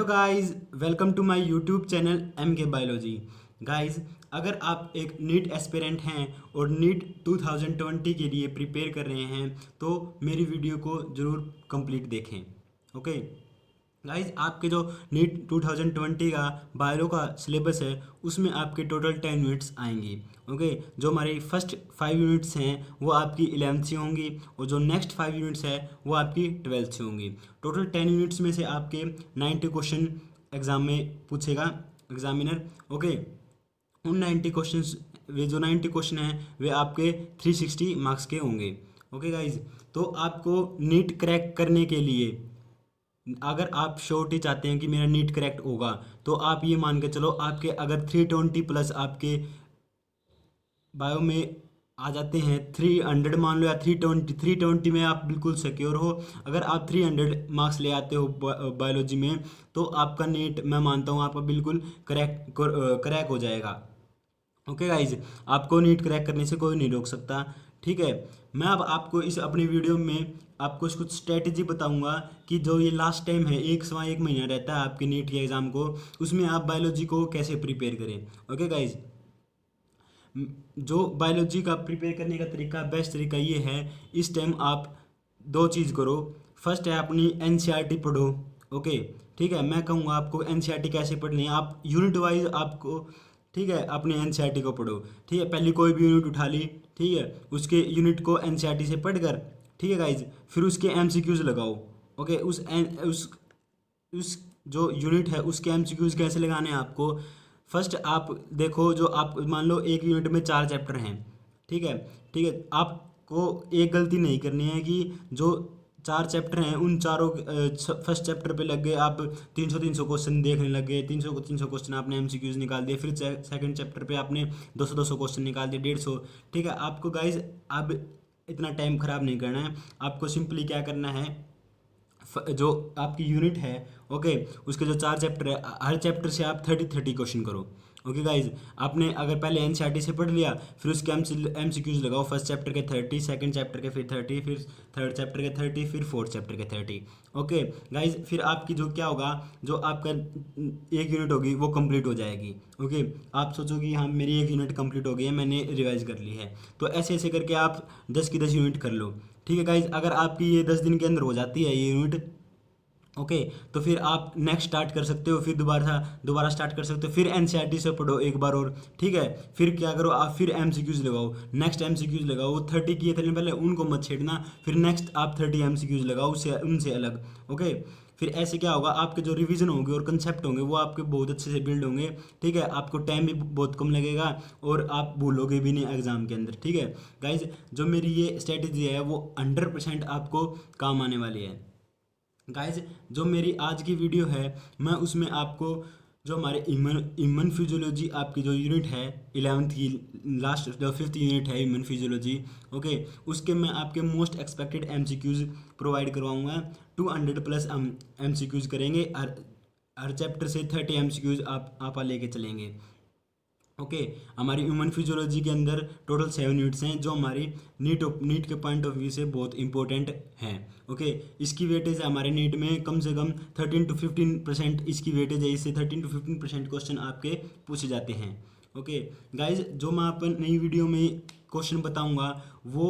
Hello guys, welcome to my YouTube channel M K biology. Guys, अगर आप एक NEET aspirant हैं और नीट 2020 के लिए प्रिपेयर कर रहे हैं तो मेरी वीडियो को ज़रूर कंप्लीट देखें। ओके गाइस, आपके जो नीट 2020 का बायो का सिलेबस है उसमें आपके टोटल 10 यूनिट्स आएंगी। ओके, जो हमारी फर्स्ट 5 यूनिट्स हैं वो आपकी 11th से होंगी और जो नेक्स्ट 5 यूनिट्स है वो आपकी 12th से होंगी। टोटल 10 यूनिट्स में से आपके 90 क्वेश्चन एग्ज़ाम में पूछेगा एग्जामिनर। ओके, उन 90 क्वेश्चंस, वे जो 90 क्वेश्चन हैं वे आपके 360 मार्क्स के होंगे। ओके गाइज, तो आपको नीट क्रैक करने के लिए अगर आप श्योरिटी चाहते हैं कि मेरा नीट करेक्ट होगा तो आप ये मान के चलो, आपके अगर 320 प्लस आपके बायो में आ जाते हैं, 300 मान लो या 320 में आप बिल्कुल सिक्योर हो। अगर आप 300 मार्क्स ले आते हो बायोलॉजी में तो आपका नीट मैं मानता हूँ आपका बिल्कुल क्रैक हो जाएगा। ओके गाइज, आपको नीट क्रैक करने से कोई नहीं रोक सकता। ठीक है, मैं अब आपको इस अपनी वीडियो में आपको कुछ स्ट्रेटजी बताऊंगा कि जो ये लास्ट टाइम है, एक महीना रहता है आपके नीट के एग्ज़ाम को, उसमें आप बायोलॉजी को कैसे प्रिपेयर करें। ओके गाइज, जो बायोलॉजी का प्रिपेयर करने का तरीका, बेस्ट तरीका ये है, इस टाइम आप दो चीज़ करो। फर्स्ट है अपनी एनसीईआरटी पढ़ो। ओके, ठीक है, मैं कहूँगा आपको एनसीईआरटी कैसे पढ़नी है, आप यूनिट वाइज आपको, ठीक है, अपनी एनसीईआरटी को पढ़ो। ठीक है, पहले कोई भी यूनिट उठा ली, ठीक है, उसके यूनिट को एनसीईआरटी से पढ़ कर, ठीक है गाइज, फिर उसके एमसीक्यूज लगाओ। ओके, उस जो यूनिट है उसके एमसीक्यूज कैसे लगाने हैं आपको। फर्स्ट आप देखो, जो आप मान लो एक यूनिट में 4 चैप्टर हैं, ठीक है, ठीक है, आपको एक गलती नहीं करनी है कि जो 4 चैप्टर हैं उन चारों फर्स्ट चैप्टर पे लग गए आप 300 क्वेश्चन देखने लग गए, 300 क्वेश्चन आपने एमसीक्यूज निकाल दिए, फिर सेकंड चैप्टर पे आपने 200 क्वेश्चन निकाल दिए, 150। ठीक है, आपको गाइज अब इतना टाइम ख़राब नहीं करना है। आपको सिंपली क्या करना है, जो आपकी यूनिट है, ओके, उसके जो 4 चैप्टर है, हर चैप्टर से आप 30 क्वेश्चन करो। ओके गाइज, आपने अगर पहले एनसीईआरटी से पढ़ लिया, फिर उसके एमसीक्यूज लगाओ। फर्स्ट चैप्टर के 30, सेकंड चैप्टर के फिर 30, फिर थर्ड चैप्टर के 30, फिर फोर्थ चैप्टर के 30। ओके गाइज, फिर आपकी जो क्या होगा, जो आपका एक यूनिट होगी वो कंप्लीट हो जाएगी। ओके, आप सोचोगे हाँ मेरी एक यूनिट कंप्लीट हो गई है, मैंने रिवाइज कर ली है। तो ऐसे ऐसे करके आप 10 की 10 यूनिट कर लो। ठीक है गाइज, अगर आपकी ये 10 दिन के अंदर हो जाती है ये यूनिट, ओके, तो फिर आप नेक्स्ट स्टार्ट कर सकते हो, फिर दोबारा स्टार्ट कर सकते हो, फिर एनसीईआरटी से पढ़ो एक बार और। ठीक है, फिर क्या करो आप, फिर एमसीक्यूज लगाओ, नेक्स्ट एमसीक्यूज लगाओ। 30 किए थे पहले, उनको मत छेड़ना, फिर नेक्स्ट आप 30 एमसीक्यूज लगाओ उससे उनसे अलग। ओके, फिर ऐसे क्या होगा, आपके जो रिवीजन होंगे और कंसेप्ट होंगे वो आपके बहुत अच्छे से बिल्ड होंगे। ठीक है, आपको टाइम भी बहुत कम लगेगा और आप भूलोगे भी नहीं एग्जाम के अंदर। ठीक है गाइज, जो मेरी ये स्ट्रेटेजी है वो 100% आपको काम आने वाली है। गाइज, जो मेरी आज की वीडियो है मैं उसमें आपको जो हमारे इम्यून फिजियोलॉजी आपकी जो यूनिट है 11th की, लास्ट जो 5th यूनिट है इम्यून फिजियोलॉजी, ओके, उसके मैं आपके मोस्ट एक्सपेक्टेड एमसीक्यूज प्रोवाइड करवाऊंगा। 200 प्लस हम एमसीक्यूज करेंगे, हर चैप्टर से 30 एमसीक्यूज आप लेके चलेंगे। ओके, हमारी ह्यूमन फिजियोलॉजी के अंदर टोटल 7 यूनिट्स हैं जो हमारी नीट के पॉइंट ऑफ व्यू से बहुत इंपॉर्टेंट हैं। ओके, इसकी वेटेज है हमारे नीट में कम से कम 13 to 15% इसकी वेटेज है, इससे 13 to 15% क्वेश्चन आपके पूछे जाते हैं। ओके गाइज, जो मैं आप नई वीडियो में क्वेश्चन बताऊंगा वो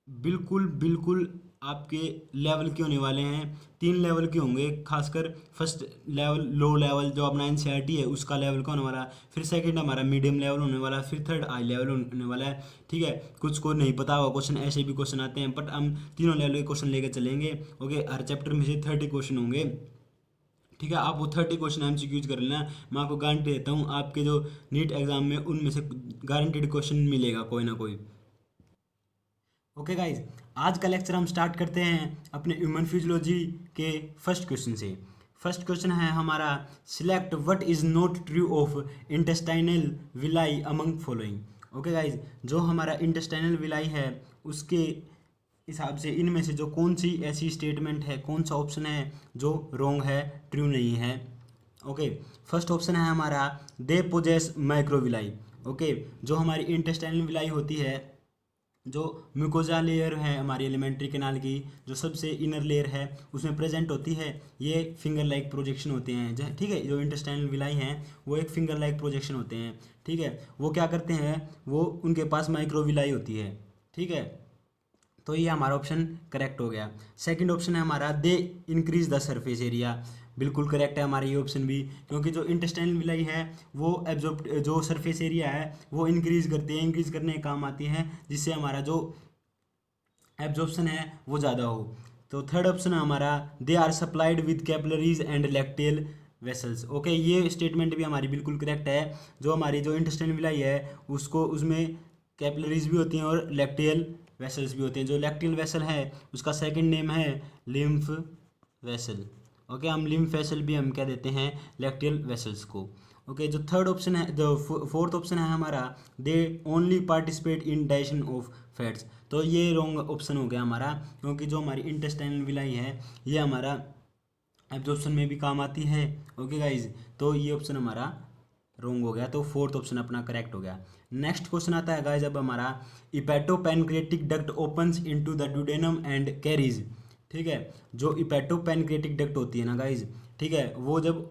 बिल्कुल बिल्कुल आपके लेवल के होने वाले हैं। 3 लेवल के होंगे, खासकर फर्स्ट लेवल, लो लेवल जो अपना एनसीईआरटी है उसका लेवल का होने वाला है, फिर सेकंड हमारा मीडियम लेवल होने वाला है, फिर थर्ड हाई लेवल होने वाला है। ठीक है, कुछ को नहीं पता होगा क्वेश्चन, ऐसे भी क्वेश्चन आते हैं, बट हम तीनों लेवल के क्वेश्चन लेके चलेंगे। ओके, हर चैप्टर में से 30 क्वेश्चन होंगे। ठीक है, आप वो 30 क्वेश्चन एमसीक्यूज कर लेना। मैं आपको गारंटी देता हूँ आपके जो नीट एग्जाम में उनमें से गारंटेड क्वेश्चन मिलेगा कोई ना कोई। ओके गाइज, आज का लेक्चर हम स्टार्ट करते हैं अपने ह्यूमन फिजियोलॉजी के फर्स्ट क्वेश्चन से। फर्स्ट क्वेश्चन है हमारा, select what is not true of intestinal villi among following. Okay guys, जो हमारा इंटेस्टाइनल विलाई है उसके हिसाब से इनमें से जो कौन सी ऐसी स्टेटमेंट है, कौन सा ऑप्शन है जो रॉन्ग है, ट्रू नहीं है। ओके, फर्स्ट ऑप्शन है हमारा, दे पोजेस माइक्रोविलाई। ओके, जो हमारी इंटेस्टाइनल विलाई होती है जो म्यूकोजा लेयर है हमारी एलिमेंट्री कैनाल की, जो सबसे इनर लेयर है उसमें प्रेजेंट होती है, ये फिंगर लाइक प्रोजेक्शन होते हैं, ठीक है। जो इंटेस्टाइनल विलाई हैं वो एक फिंगर लाइक प्रोजेक्शन होते हैं, ठीक है। वो क्या करते हैं, वो उनके पास माइक्रोविलाई होती है, ठीक है। तो ये हमारा ऑप्शन करेक्ट हो गया। सेकंड ऑप्शन है हमारा they increase the surface area, बिल्कुल करेक्ट है हमारा ये ऑप्शन भी, क्योंकि जो इंटेस्टाइनल विलाई है वो एब्जॉर्ब जो सरफेस एरिया है वो इंक्रीज करती है, इंक्रीज करने के काम आती है, जिससे हमारा जो एब्जॉर्प्शन है वो ज़्यादा हो। तो थर्ड ऑप्शन है हमारा they are supplied with capillaries and lacteal vessels. Okay, ये स्टेटमेंट भी हमारी बिल्कुल करेक्ट है। जो हमारी जो इंटेस्टाइनल विलाई है उसको उसमें कैपिलरीज भी होती हैं और लैक्टियल वेसल्स भी होते हैं। जो लैक्टियल वेसल है उसका सेकंड नेम है लिम्फ वेसल। ओके, हम लिम्फ वेसल भी हम क्या देते हैं, लैक्टियल वेसल्स को। ओके, जो थर्ड ऑप्शन है, जो फोर्थ ऑप्शन है हमारा they only participate in digestion of fats. तो ये रॉन्ग ऑप्शन हो गया हमारा, क्योंकि जो हमारी इंटेस्टाइनल विलाई है ये हमारा एब्जॉर्प्शन में भी काम आती है। ओके गाइज, तो ये ऑप्शन हमारा रॉन्ग हो गया, तो फोर्थ ऑप्शन अपना करेक्ट हो गया। नेक्स्ट क्वेश्चन आता है गाइज अब हमारा hepatopancreatic duct opens into the duodenum and carries. ठीक है, जो इपेटोपैनक्रेटिक डक्ट होती है ना गाइज, ठीक है, वो जब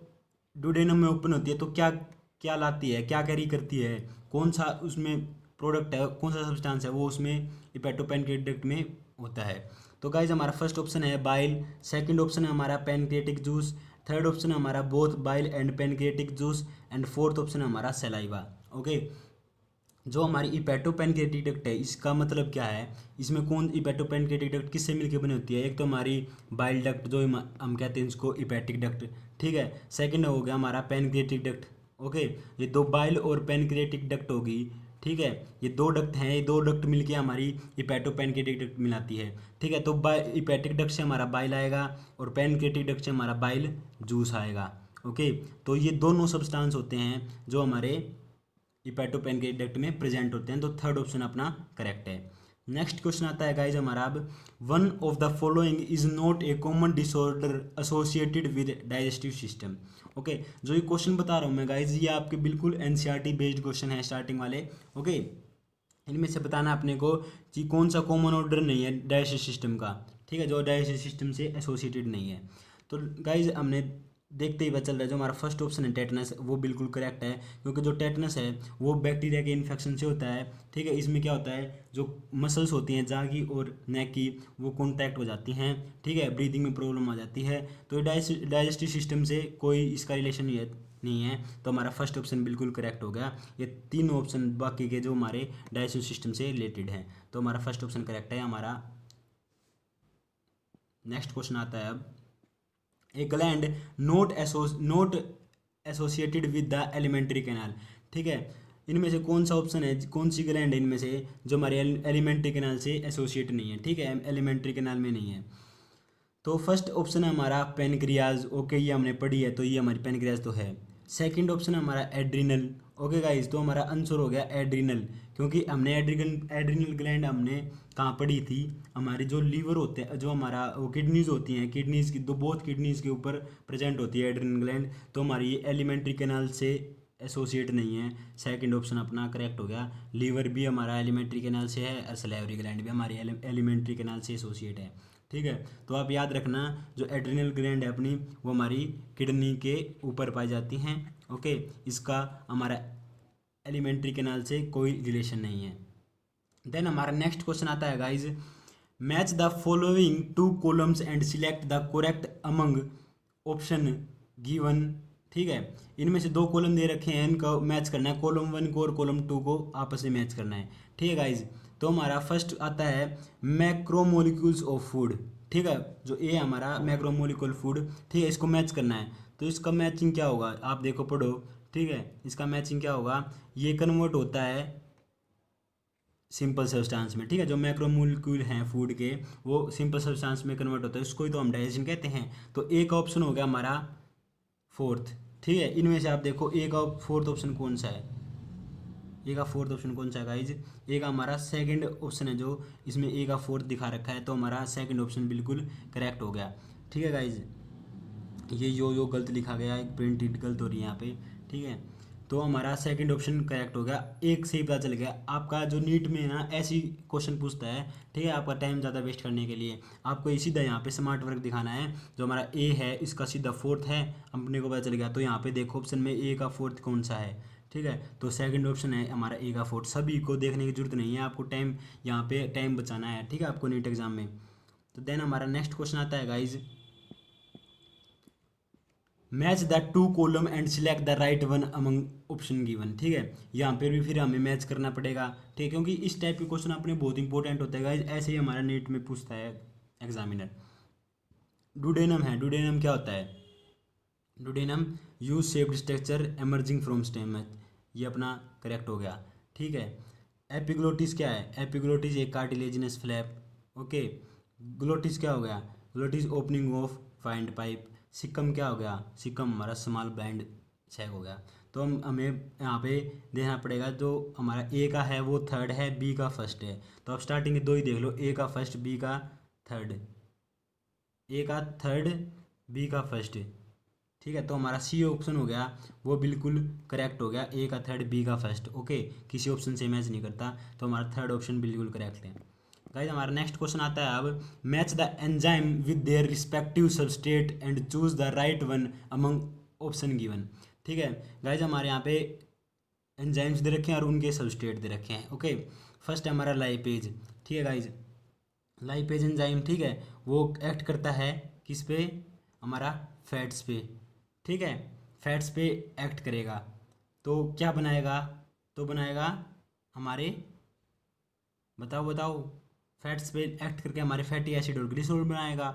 ड्यूडेनम में ओपन होती है तो क्या क्या लाती है, क्या कैरी करती है, कौन सा उसमें प्रोडक्ट है, कौन सा सब्सटेंस है वो उसमें इपेटोपैनक्रेटिक डक्ट में होता है। तो गाइज हमारा फर्स्ट ऑप्शन है बाइल, सेकंड ऑप्शन है हमारा पैनक्रेटिक जूस, थर्ड ऑप्शन है हमारा both bile and pancreatic juice, and fourth option है हमारा सलाइवा। ओके, जो हमारी इपेटोपैनक्रेटिक डक्ट है इसका मतलब क्या है, इसमें कौन इपेटोपैनक्रेटिक डक्ट किससे मिलकर बनी होती है, एक तो हमारी बाइल डक्ट जो हम कहते हैं इसको इपेटिक डक्ट, ठीक है। सेकंड हो गया हमारा पैनक्रेटिक डक्ट। ओके, ये दो बाइल और पैनक्रेटिक डक्ट होगी, ठीक है। ये दो डक्ट हैं, ये दो डक्ट मिलके हमारी इपेटोपैनक्रेटिक डक्ट मिलाती है, ठीक है। तो इपेटिक डक्ट से हमारा बाइल आएगा और पैनक्रेटिक डक्ट से हमारा बाइल जूस आएगा। ओके, तो ये दोनों सब्सटेंस होते हैं जो हमारे इपेटोपैनक्रेटिक डक्ट में प्रेजेंट होते हैं, तो थर्ड ऑप्शन अपना करेक्ट है। नेक्स्ट क्वेश्चन आता है गाइज हमारा अब one of the following is not a common disorder associated with digestive system. Okay, जो ये क्वेश्चन बता रहा हूँ मैं गाइज ये आपके बिल्कुल एनसीईआरटी बेस्ड क्वेश्चन है स्टार्टिंग वाले। ओके, इनमें से बताना अपने को कि कौन सा कॉमन ऑर्डर नहीं है डाइजेस्टिव सिस्टम का, ठीक है, जो डाइजेस्टिव सिस्टम से एसोसिएटेड नहीं है। तो गाइज हमने देखते ही पता चल रहा है जो हमारा फर्स्ट ऑप्शन है टेटनस, वो बिल्कुल करेक्ट है, क्योंकि जो टेटनस है वो बैक्टीरिया के इन्फेक्शन से होता है, ठीक है। इसमें क्या होता है, जो मसल्स होती हैं जाँ की और नेक की वो कॉन्टैक्ट हो जाती हैं, ठीक है, ब्रीदिंग में प्रॉब्लम आ जाती है, तो डाइजेस्टिव सिस्टम से कोई इसका रिलेशन नहीं है, तो हमारा फर्स्ट ऑप्शन बिल्कुल करेक्ट हो गया। ये तीनों ऑप्शन बाकी के जो हमारे डाइजेस्टिव सिस्टम से रिलेटेड हैं, तो हमारा फर्स्ट ऑप्शन करेक्ट है हमारा। नेक्स्ट क्वेश्चन आता है अब a gland not associated with the alimentary canal, ठीक है। इनमें से कौन सा ऑप्शन है, कौन सी ग्लैंड है इनमें से जो हमारे एलिमेंट्री कैनाल से एसोसिएट नहीं है, ठीक है, एलिमेंट्री कैनाल में नहीं है। तो फर्स्ट ऑप्शन है हमारा पेनक्रियाज। ओके, ये हमने पढ़ी है तो ये हमारी पेनक्रियाज तो है। सेकंड ऑप्शन है हमारा एड्रिनल। ओके गाइज, तो हमारा आंसर हो गया एड्रिनल, क्योंकि हमने एड्रिनल ग्लैंड हमने कहाँ पढ़ी थी, हमारी जो लीवर होते हैं, जो हमारा वो किडनीज होती हैं, किडनीज की दो बोथ किडनीज के ऊपर प्रेजेंट होती है एड्रिनल ग्लैंड, तो हमारी एलिमेंट्री कैनाल से एसोसिएट नहीं है। सेकंड ऑप्शन अपना करेक्ट हो गया। लीवर भी हमारा एलिमेंट्री कैनाल से है और सलेवरी ग्लैंड भी हमारी एलिमेंट्री कैनाल से एसोसिएट है, ठीक है। तो आप याद रखना जो एड्रिनल ग्लैंड है अपनी वो हमारी किडनी के ऊपर पाई जाती हैं। ओके, इसका हमारा एलिमेंट्री कैनाल से कोई रिलेशन नहीं है। देन हमारा नेक्स्ट क्वेश्चन आता है guys match the following two columns and select the correct among option given, ठीक है। इनमें से दो कॉलम दे रखे हैं, इनका मैच करना है, कॉलम 1 को और कॉलम 2 को आपस में मैच करना है, ठीक है गाइज। तो हमारा फर्स्ट आता है मैक्रोमोलिक्यूल्स ऑफ फूड, ठीक है, जो ए हमारा मैक्रोमोलिक्यूल फूड, ठीक है, इसको मैच करना है। तो इसका मैचिंग क्या होगा, आप देखो पढ़ो, ठीक है, इसका मैचिंग क्या होगा, ये कन्वर्ट होता है सिंपल सब्सटेंस में, ठीक है, जो मैक्रोमोलिक्यूल हैं फूड के वो सिंपल सब्सटेंस में कन्वर्ट होता है, उसको ही तो हम डाइजेशन कहते हैं। तो ए का ऑप्शन हो गया हमारा फोर्थ, ठीक है। इनमें से आप देखो ए का फोर्थ ऑप्शन कौन सा है, ए का फोर्थ ऑप्शन कौन सा है गाइज, ए का हमारा सेकंड ऑप्शन है, जो इसमें ए का फोर्थ दिखा रखा है, तो हमारा सेकंड ऑप्शन बिल्कुल करेक्ट हो गया, ठीक है गाइज। ये यो गलत लिखा गया है, प्रिंटेड गलत हो रही है यहाँ पे, ठीक है। तो हमारा सेकंड ऑप्शन करेक्ट हो गया, एक से ही पता चल गया। आपका जो नीट में ना ऐसी क्वेश्चन पूछता है, ठीक है, आपका टाइम ज़्यादा वेस्ट करने के लिए आपको ये सीधा यहाँ पे स्मार्ट वर्क दिखाना है। जो हमारा ए है इसका सीधा फोर्थ है, अपने को पता चल गया। तो यहाँ पे देखो ऑप्शन में ए का फोर्थ कौन सा है, ठीक है, तो सेकंड ऑप्शन है हमारा ए का फोर्थ। सभी को देखने की जरूरत नहीं है, आपको टाइम यहाँ पे टाइम बचाना है, ठीक है, आपको नीट एग्जाम में। तो देन हमारा नेक्स्ट क्वेश्चन आता है guys, match the two column and select the right one among option given, ठीक है, यहाँ पे भी फिर हमें मैच करना पड़ेगा, ठीक है, क्योंकि इस टाइप के क्वेश्चन अपने बहुत इंपॉर्टेंट होते हैं गाइज, ऐसे ही हमारा नीट में पूछता है एग्जामिनर। डुडेनम है, डुडेनम क्या होता है, duodenum U shaped structure emerging from stem, ये अपना करेक्ट हो गया, ठीक है। एपिग्लोटिस क्या है, एपिग्लोटिस एक कार्टिलेजिनस फ्लैप, ओके। ग्लोटिस क्या हो गया, glottis opening of find pipe. सिक्कम क्या हो गया, सिक्कम हमारा स्मॉल ब्लाइंड सैग हो गया। तो हम हमें यहाँ पे देखना पड़ेगा, जो हमारा ए का है वो थर्ड है, बी का फर्स्ट है। तो आप स्टार्टिंग के दो ही देख लो, ए का फर्स्ट, बी का थर्ड, ए का थर्ड, बी का फर्स्ट, ठीक है। तो हमारा सी ऑप्शन हो गया वो बिल्कुल करेक्ट हो गया, ए का थर्ड, बी का फर्स्ट, ओके, किसी ऑप्शन से मैच नहीं करता। तो हमारा थर्ड ऑप्शन बिल्कुल करेक्ट है। गाइस हमारा नेक्स्ट क्वेश्चन आता है अब, match the enzyme with their respective substrate and choose the right one among option given, ठीक है। गाइस हमारे यहाँ पे एंजाइम्स दे रखे हैं और उनके सबस्ट्रेट दे रखे हैं, ओके। फर्स्ट है हमारा लाइपेज, ठीक है गाइज, लाइपेज एंजाइम, ठीक है, वो एक्ट करता है किस पे, हमारा फैट्स पे, ठीक है, फैट्स पे एक्ट करेगा। तो क्या बनाएगा, तो बनाएगा हमारे, बताओ बताओ, फैट्स पे एक्ट करके हमारे फैटी एसिड और ग्लिसरॉल बनाएगा,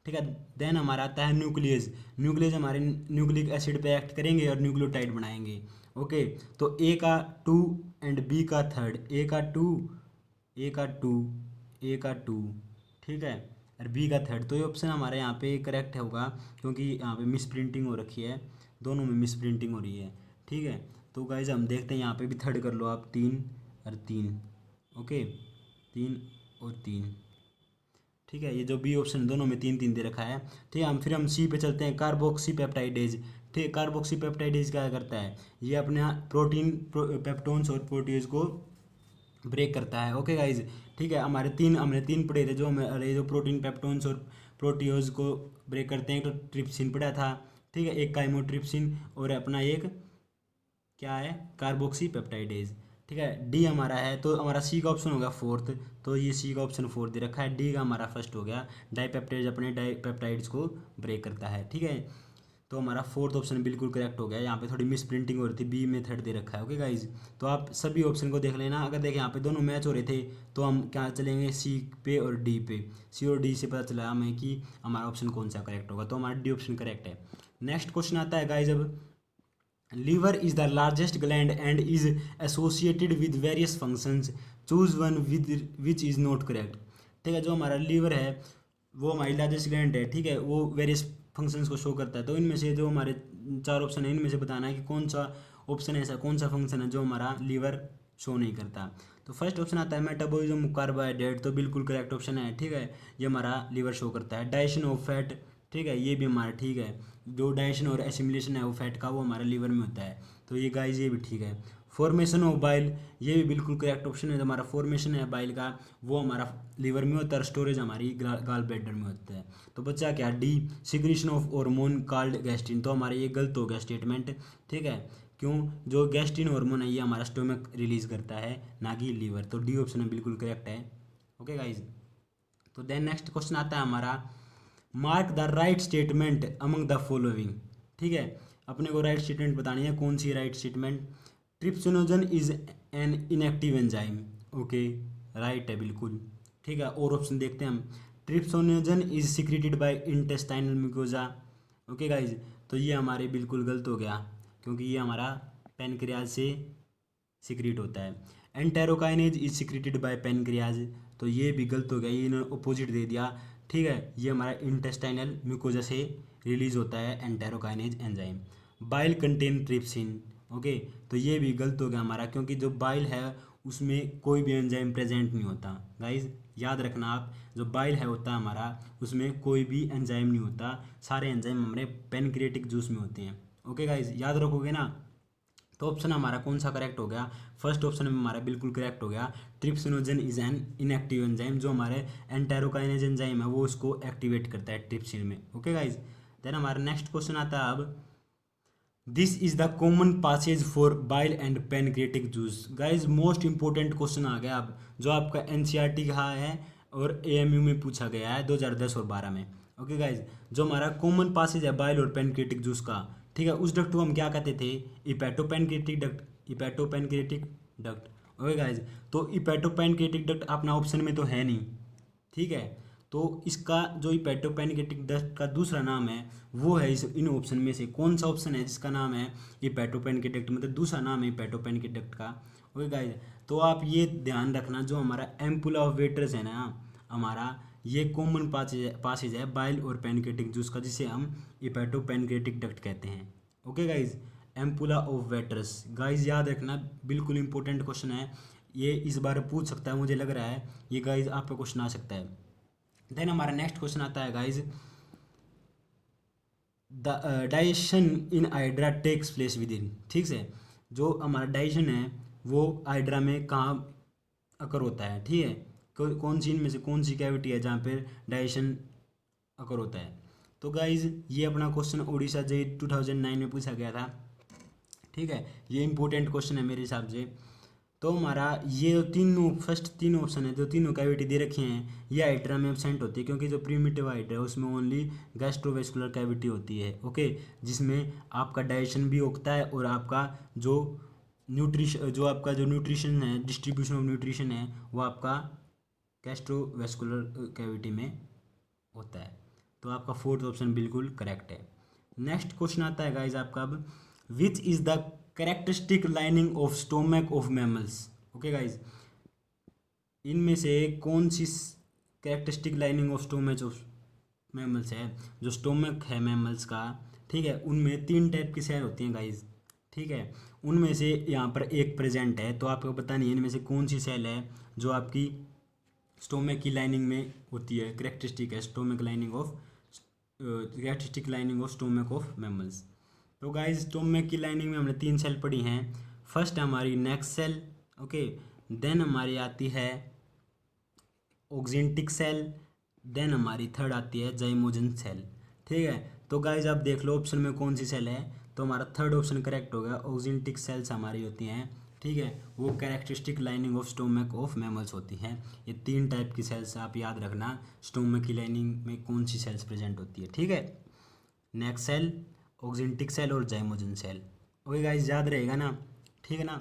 ठीक है। देन हमारा आता है न्यूक्लियस, न्यूक्लियस हमारे न्यूक्लिक एसिड पे एक्ट करेंगे और न्यूक्लियोटाइड बनाएंगे, ओके। तो ए का टू एंड बी का थर्ड, ए का टू, ए का टू, ए का टू, ठीक है, और बी का थर्ड। तो ये ऑप्शन हमारे यहाँ पे करेक्ट होगा, क्योंकि यहाँ पे मिस प्रिंटिंग हो रखी है, दोनों में मिस प्रिंटिंग हो रही है, ठीक है। तो गाइज हम देखते हैं, यहाँ पे भी थर्ड कर लो आप, तीन और तीन, ओके, तीन और तीन, ठीक है। ये जो बी ऑप्शन दोनों में तीन तीन दे रखा है, ठीक है। फिर हम सी पे चलते हैं, कार्बोक्सी पेप्टाइडेज, ठीक है। कार्बोक्सी पेप्टाइडेज क्या करता है, ये अपने प्रोटीन पेप्टोन्स और प्रोटीज को ब्रेक करता है, ओके गाइज, ठीक है। हमारे तीन, हमने तीन पढ़े थे, जो हमारे जो प्रोटीन पेप्टोन्स और प्रोटीज को ब्रेक करते हैं, तो ट्रिप्सिन पढ़ा था, ठीक है, एक काइमोट्रिप्सिन और अपना एक क्या है, कार्बोक्सी पेप्टाइडेज, ठीक है। डी हमारा है, तो हमारा सी का ऑप्शन हो गया फोर्थ, तो ये सी का ऑप्शन फोर्थ दे रखा है। डी का हमारा फर्स्ट हो गया, डाईपेप्टाइड अपने डाईपेप्टाइड्स को ब्रेक करता है, ठीक है। तो हमारा फोर्थ ऑप्शन बिल्कुल करेक्ट हो गया। यहाँ पे थोड़ी मिस प्रिंटिंग हो रही थी, बी में थर्ड दे रखा है, ओके गाइज। तो आप सभी ऑप्शन को देख लेना। अगर देखें यहाँ पे दोनों मैच हो रहे थे, तो हम क्या चलेंगे, सी पे और डी पे, सी और डी से पता चला हमें कि हमारा ऑप्शन कौन सा करेक्ट होगा, तो हमारा डी ऑप्शन करेक्ट है। नेक्स्ट क्वेश्चन आता है गाइज अब, liver is the largest gland and is associated with various functions, choose one with which is not correct, ठीक है। जो हमारा लीवर है वो हमारी लार्जेस्ट ग्लैंड है, ठीक है, वो वेरियस फंक्शंस को शो करता है। तो इनमें से जो हमारे चार ऑप्शन है, इनमें से बताना है कि कौन सा ऑप्शन ऐसा, कौन सा फंक्शन है जो हमारा लीवर शो नहीं करता। तो फर्स्ट ऑप्शन आता है मेटाबॉलिज्म कार्बोहाइड्रेट, तो बिल्कुल करेक्ट ऑप्शन है, ठीक है, ये हमारा लीवर शो करता है। डाइजेशन ऑफ फैट, ठीक है, ये भी हमारा ठीक है, जो डाइजेशन और एसिमिलेशन है वो फैट का, वो हमारे लीवर में होता है, तो ये गाइस ये भी ठीक है। फॉर्मेशन ऑफ बाइल, ये भी बिल्कुल करेक्ट ऑप्शन है, जो हमारा फॉर्मेशन है बाइल का वो हमारा लीवर में होता है, और स्टोरेज हमारी गाल ब्लैडर में होता है। तो बच्चा क्या, D secretion of hormone called gastrin, तो हमारा ये गलत हो गया स्टेटमेंट, ठीक है, क्यों, जो गैस्ट्रिन हार्मोन है ये हमारा स्टोमक रिलीज करता है, ना कि लीवर। तो डी ऑप्शन है बिल्कुल करेक्ट है, ओके गाइज। तो देन नेक्स्ट क्वेश्चन आता है हमारा, mark the right statement among the following, ठीक है, अपने को राइट स्टेटमेंट बतानी है, कौन सी right statement. Trypsinogen is an inactive enzyme, okay, right है बिल्कुल, ठीक है। और ऑप्शन देखते हैं हम, trypsinogen is secreted by intestinal mucosa, okay guys, तो ये हमारे बिल्कुल गलत हो गया, क्योंकि ये हमारा पैनक्रियाज से सिक्रीट होता है। Enterokinase is secreted bye pancreas, तो ये भी गलत हो गया, ये इन्होंने अपोजिट दे दिया, ठीक है, ये हमारा इंटेस्टाइनल म्यूकोजा से रिलीज होता है enterokinase enzyme. Bile contain trypsin, okay, तो ये भी गलत हो गया हमारा, क्योंकि जो बाइल है उसमें कोई भी एंजाइम प्रेजेंट नहीं होता। गाइज याद रखना आप, जो बाइल है होता है हमारा, उसमें कोई भी एंजाइम नहीं होता, सारे एंजाइम हमारे पैनक्रियाटिक जूस में होते हैं, ओके गाइज, याद रखोगे ना। तो ऑप्शन हमारा कौन सा करेक्ट हो गया, फर्स्ट ऑप्शन में हमारा बिल्कुल करेक्ट हो गया। Trypsinogen is an inactive enzyme, जो हमारे एंटेरोकाइनेज एंजाइम है वो उसको एक्टिवेट करता है ट्रिप्सिन में। ओके गाइज, देन हमारा नेक्स्ट क्वेश्चन आता है अब, this is the common passage for bile and pancreatic juice. Guys most important question आ गया अब, जो आपका एनसीईआरटी का है और एएमयू में पूछा गया है 2010 और 12 में। ओके गाइज, जो हमारा कॉमन पासेज है बाइल और पैनक्रियाटिक जूस का, ठीक है, उस डक्ट को हम क्या कहते थे, इपैटोपैनक्रियाटिक डक्ट, इपैटोपैनक्रियाटिक डक्ट। ओके गाइज, तो इपैटोपैनक्रियाटिक डक्ट अपना ऑप्शन में तो है नहीं, ठीक है, तो इसका जो हिपैटोपैनक्रियाटिक डक्ट का दूसरा नाम है वो है इस इन ऑप्शन में से कौन सा ऑप्शन है जिसका नाम है हिपैटोपैनक्रियाटिक डक्ट, मतलब दूसरा नाम है हिपैटोपैनक्रियाटिक डक्ट का। ओके गाइस, तो आप ये ध्यान रखना, जो हमारा एम्पुला ऑफ वेटर्स है ना हमारा, ये कॉमन पासेज है बाइल और पैनक्रियाटिक जूस का, जिसे हम हिपैटोपैनक्रियाटिक डक्ट कहते हैं। Okay guys, ampulla of waiters, guys याद रखना, बिल्कुल इंपॉर्टेंट क्वेश्चन है ये, इस बार पूछ सकता है, मुझे लग रहा है ये गाइज आपका क्वेश्चन आ सकता है। देन हमारा नेक्स्ट क्वेश्चन आता है guys, the digestion in hydra takes place within, ठीक है, जो हमारा डाइजेशन है वो हाइड्रा में कहाँ अकर होता है, ठीक है, कौन सी इनमें से कौन सी कैविटी है जहाँ पे डाइजेशन अकर होता है। तो गाइज ये अपना क्वेश्चन उड़ीसा जे 2009 में पूछा गया था, ठीक है, ये इंपॉर्टेंट क्वेश्चन है मेरे हिसाब से। तो हमारा ये जो तीनों फर्स्ट तीन ऑप्शन है, जो तीनों कैविटी दे रखे हैं, ये हाइड्रा में एब्सेंट होती है, क्योंकि जो प्रीमिटिव हाइड्रा है उसमें ओनली गैस्ट्रोवेस्कुलर कैविटी होती है। ओके, जिसमें आपका डाइजेशन भी होता है और आपका जो न्यूट्रिशन है, डिस्ट्रीब्यूशन ऑफ न्यूट्रिशन है, वो आपका गैस्ट्रोवेस्कुलर कैविटी में होता है। तो आपका फोर्थ ऑप्शन बिल्कुल करेक्ट है। नेक्स्ट क्वेश्चन आता है गाइज आपका अब, which is the characteristic lining of stomach of mammals. Okay guys, इनमें से कौन सी characteristic lining of stomach of mammals है, जो स्टोमक है मैमल्स का, ठीक है, उनमें 3 टाइप की सेल होती हैं गाइज, ठीक है, उनमें से यहाँ पर एक प्रेजेंट है, तो आपको पता नहीं है इनमें से कौन सी सेल है जो आपकी स्टोमक की लाइनिंग में होती है, कैरेक्टरिस्टिक है stomach lining of characteristic lining of stomach of mammals. तो गाइज स्टोमक की लाइनिंग में हमने 3 सेल पढ़ी हैं। फर्स्ट हमारी नेक सेल, ओके, देन हमारी आती है ऑक्जेंटिक सेल, देन हमारी थर्ड आती है जाइमोजन सेल, ठीक है। तो गाइज आप देख लो ऑप्शन में कौन सी सेल है, तो हमारा थर्ड ऑप्शन करेक्ट हो गया, ऑक्जेंटिक सेल्स हमारी होती हैं, ठीक है, वो characteristic lining of stomach of mammals होती हैं। ये 3 टाइप की सेल्स आप याद रखना, स्टोमक की लाइनिंग में कौन सी सेल्स प्रेजेंट होती है, ठीक है, नेक सेल, ऑक्जेंटिक सेल और जाइमोजन सेल। ओके गाइज, याद रहेगा ना, ठीक है ना,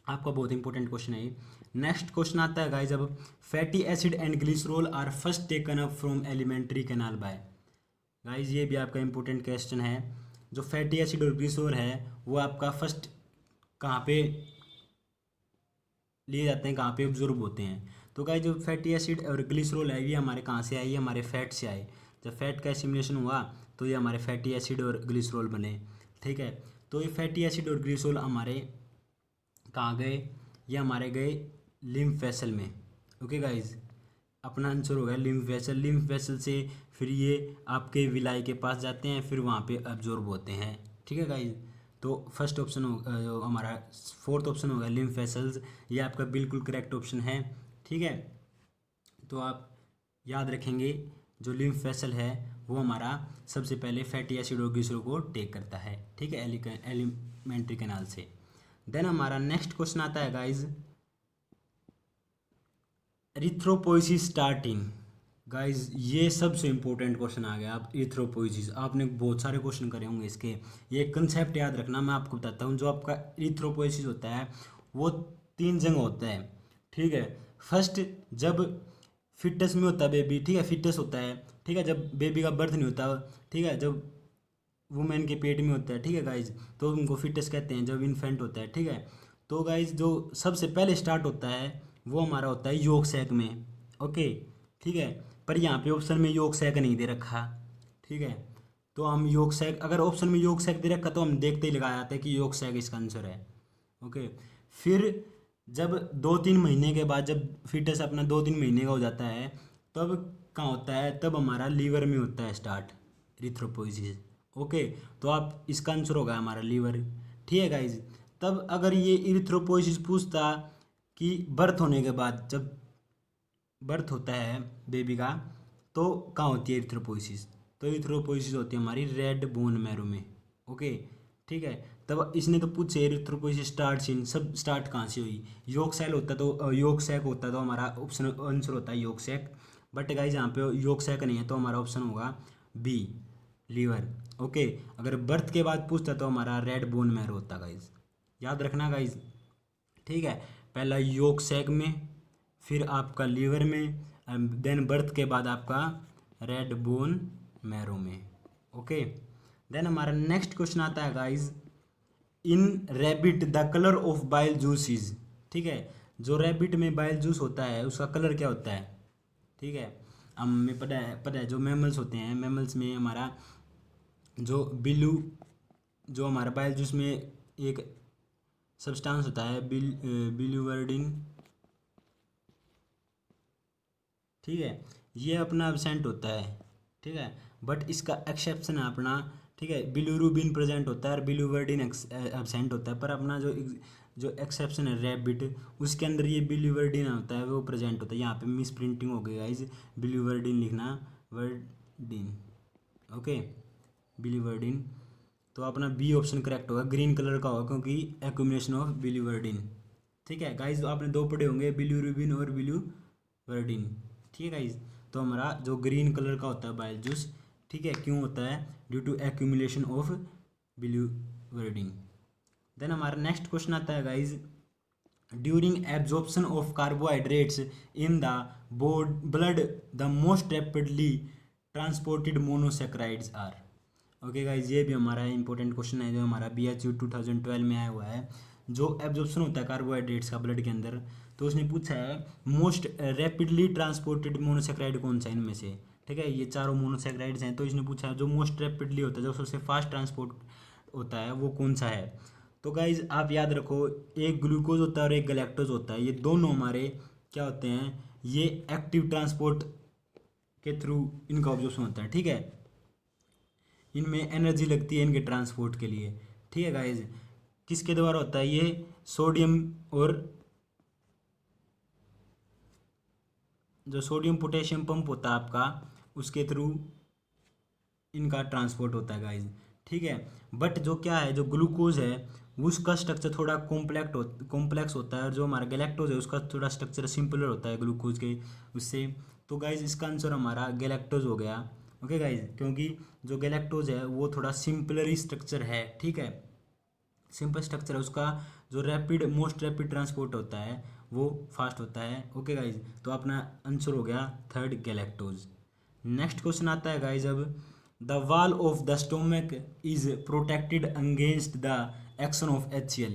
आपका बहुत इंपॉर्टेंट क्वेश्चन है ये। नेक्स्ट क्वेश्चन आता है गाइज अब, fatty acid and glycerol are first taken up from alimentary canal by. Guys ये भी आपका इंपॉर्टेंट क्वेश्चन है, जो फैटी एसिड और ग्लिसरॉल है वो आपका फर्स्ट कहाँ पे लिए जाते हैं, कहाँ पे ऑब्जॉर्ब होते हैं। तो गाइज जो फैटी एसिड और ग्लिसरॉल है ये हमारे कहाँ से आए, ये हमारे फैट से आए, जब फैट का एसिमिलेशन हुआ तो ये हमारे फैटी एसिड और ग्लिसरॉल बने, ठीक है। तो ये फैटी एसिड और ग्लिसरॉल हमारे कहाँ गए, ये हमारे गए लिम्फ वेसल में। ओके गाइज, अपना आंसर हो गया लिम्फ वेसल। लिम्फ वेसल से फिर ये आपके विलाई के पास जाते हैं, फिर वहाँ पे अब्जॉर्ब होते हैं, ठीक है गाइज। तो फर्स्ट ऑप्शन हो हमारा फोर्थ ऑप्शन हो गया लिम्फ वेसल्स, ये आपका बिल्कुल करेक्ट ऑप्शन है, ठीक है। तो आप याद रखेंगे जो लिम्फ वेसल है वो हमारा सबसे पहले फैटी एसिड और ग्लिसरॉल को टेक करता है, ठीक है, एलिमेंट्री कैनाल से। देन हमारा नेक्स्ट क्वेश्चन आता है गाइज, एरिथ्रोपोइसिस स्टार्टिंग। गाइज ये सबसे इंपॉर्टेंट क्वेश्चन आ गया। आप एरिथ्रोपोइसिस आपने बहुत सारे क्वेश्चन करे होंगे इसके, ये कंसेप्ट याद रखना, मैं आपको बताता हूँ। जो आपका एरिथ्रोपोइसिस होता है वो 3 जगह होता है, ठीक है। फर्स्ट जब फिटस में होता है बेबी, ठीक है, फिटस होता है, ठीक है, जब बेबी का बर्थ नहीं होता, ठीक है, जब वुमेन के पेट में होता है, ठीक है गाइज, तो उनको फिटस कहते हैं, जब इन्फेंट होता है, ठीक है। तो गाइज जो सबसे पहले स्टार्ट होता है वो हमारा होता है योक सैक में, ओके, ठीक है, पर यहाँ पे ऑप्शन में योक सैक नहीं दे रखा, ठीक है। तो हम योक सैक, अगर ऑप्शन में योक सैक दे रखा तो हम देखते ही लगा जाते हैं कि योक सैक इसका आंसर है, ओके। फिर जब 2-3 महीने के बाद जब फिटस अपना 2-3 महीने का हो जाता है, तब कहाँ होता है, तब हमारा लीवर में होता है स्टार्ट एरिथ्रोपोइसिस, ओके। तो आप इसका आंसर होगा हमारा लीवर, ठीक है गाइज। तब अगर ये इरिथ्रोपोइसिस पूछता कि बर्थ होने के बाद, जब बर्थ होता है बेबी का, तो कहाँ होती है इरिथ्रोपोइसिस, तो इरिथ्रोपोइसिस होती है हमारी रेड बोन मैरो में। ओके, ठीक है। तब इसने तो पूछे इरिथ्रोपोइसिस स्टार्ट इन, सब स्टार्ट कहाँ से हुई, योग सेल होता तो योग सैक होता तो हमारा ऑप्शन आंसर होता है योग सैक, बट गाइस यहाँ पे योग सैक नहीं है तो हमारा ऑप्शन होगा बी, लीवर। ओके, अगर बर्थ के बाद पूछता तो हमारा रेड बोन मैरो होता गाइस, याद रखना गाइस, ठीक है। पहला योग सैक में, फिर आपका लीवर में, देन बर्थ के बाद आपका रेड बोन मैरो में। ओके, देन हमारा नेक्स्ट क्वेश्चन आता है guys, in rabbit the colour of bile juice is, ठीक है। जो रैबिट में बाइल जूस होता है उसका कलर क्या होता है, ठीक है। हमें पता है जो मैमल्स होते हैं, मैमल्स में हमारा जो बिलू, जो हमारा बाइल जूस में एक सब्सटेंस होता है बिल्यूवर्डिन, ठीक है, ये अपना एब्सेंट होता है, ठीक है, बट इसका एक्सेप्शन है अपना, ठीक है, बिलुरुबिन प्रेजेंट होता है और बिल्यूवर्डिन एब्सेंट होता है, पर अपना जो एक्सेप्शन है रैबिट, उसके अंदर ये बिल्यूवर्डिन होता है, वो प्रेजेंट होता है। यहाँ पे मिस प्रिंटिंग हो गई गाइस, बिल्यूवर्डिन लिखना वर्डिन, ओके, बिल्यूवर्डिन, तो अपना बी ऑप्शन करेक्ट होगा, ग्रीन कलर का होगा क्योंकि एक्यूमुलेशन ऑफ बिल्यूवर्डिन, ठीक है गाइस। आपने दो पढ़े होंगे, बिल्यूरुबिन और बिल्यूवर्डिन, ठीक है गाइस। तो हमारा जो ग्रीन कलर का होता है बाइल जूस, ठीक है, क्यों होता है, due to accumulation of biliverdin. Then हमारा नेक्स्ट क्वेश्चन आता है guys, during absorption of carbohydrates in the blood the most rapidly transported monosaccharides are. Okay guys, ये भी हमारा इंपॉर्टेंट क्वेश्चन है जो हमारा BHU 2012 में आया हुआ है। जो एब्जॉर्प्शन होता है कार्बोहाइड्रेट्स का ब्लड के अंदर, तो उसने पूछा है मोस्ट रैपिडली ट्रांसपोर्टेड मोनोसेक्राइड कौन सा है इनमें से, ठीक है। ये चारों मोनोसेक्राइड्स हैं, तो इसने पूछा है जो मोस्ट रैपिडली होता है, जो सबसे फास्ट ट्रांसपोर्ट होता है, वो कौन सा है। तो गाइज आप याद रखो, एक ग्लूकोज होता है और एक गैलेक्टोज होता है, ये दोनों हमारे क्या होते हैं, ये एक्टिव ट्रांसपोर्ट के थ्रू इनका ऑब्जॉर्प्शन होता है, ठीक है। इनमें एनर्जी लगती है इनके ट्रांसपोर्ट के लिए, ठीक है गाइज। किसके द्वारा होता है ये, सोडियम और जो सोडियम पोटेशियम पंप होता है आपका, उसके थ्रू इनका ट्रांसपोर्ट होता है गाइज, ठीक है। बट जो क्या है, जो ग्लूकोज है उसका स्ट्रक्चर थोड़ा कॉम्प्लेक्स होता है, और जो हमारा गैलेक्टोज है उसका थोड़ा स्ट्रक्चर सिंपलर होता है ग्लूकोज के उससे। तो गाइज इसका आंसर हमारा गैलेक्टोज हो गया। ओके गाइज, क्योंकि जो गैलेक्टोज है वो थोड़ा सिंपलर ही स्ट्रक्चर है, ठीक है, सिंपल स्ट्रक्चर है उसका, जो मोस्ट रैपिड ट्रांसपोर्ट होता है वो फास्ट होता है। ओके गाइज, तो अपना आंसर हो गया थर्ड गैलेक्टोज। नेक्स्ट क्वेश्चन आता है गाइज, अब the wall of the stomach is protected against the action of HCl,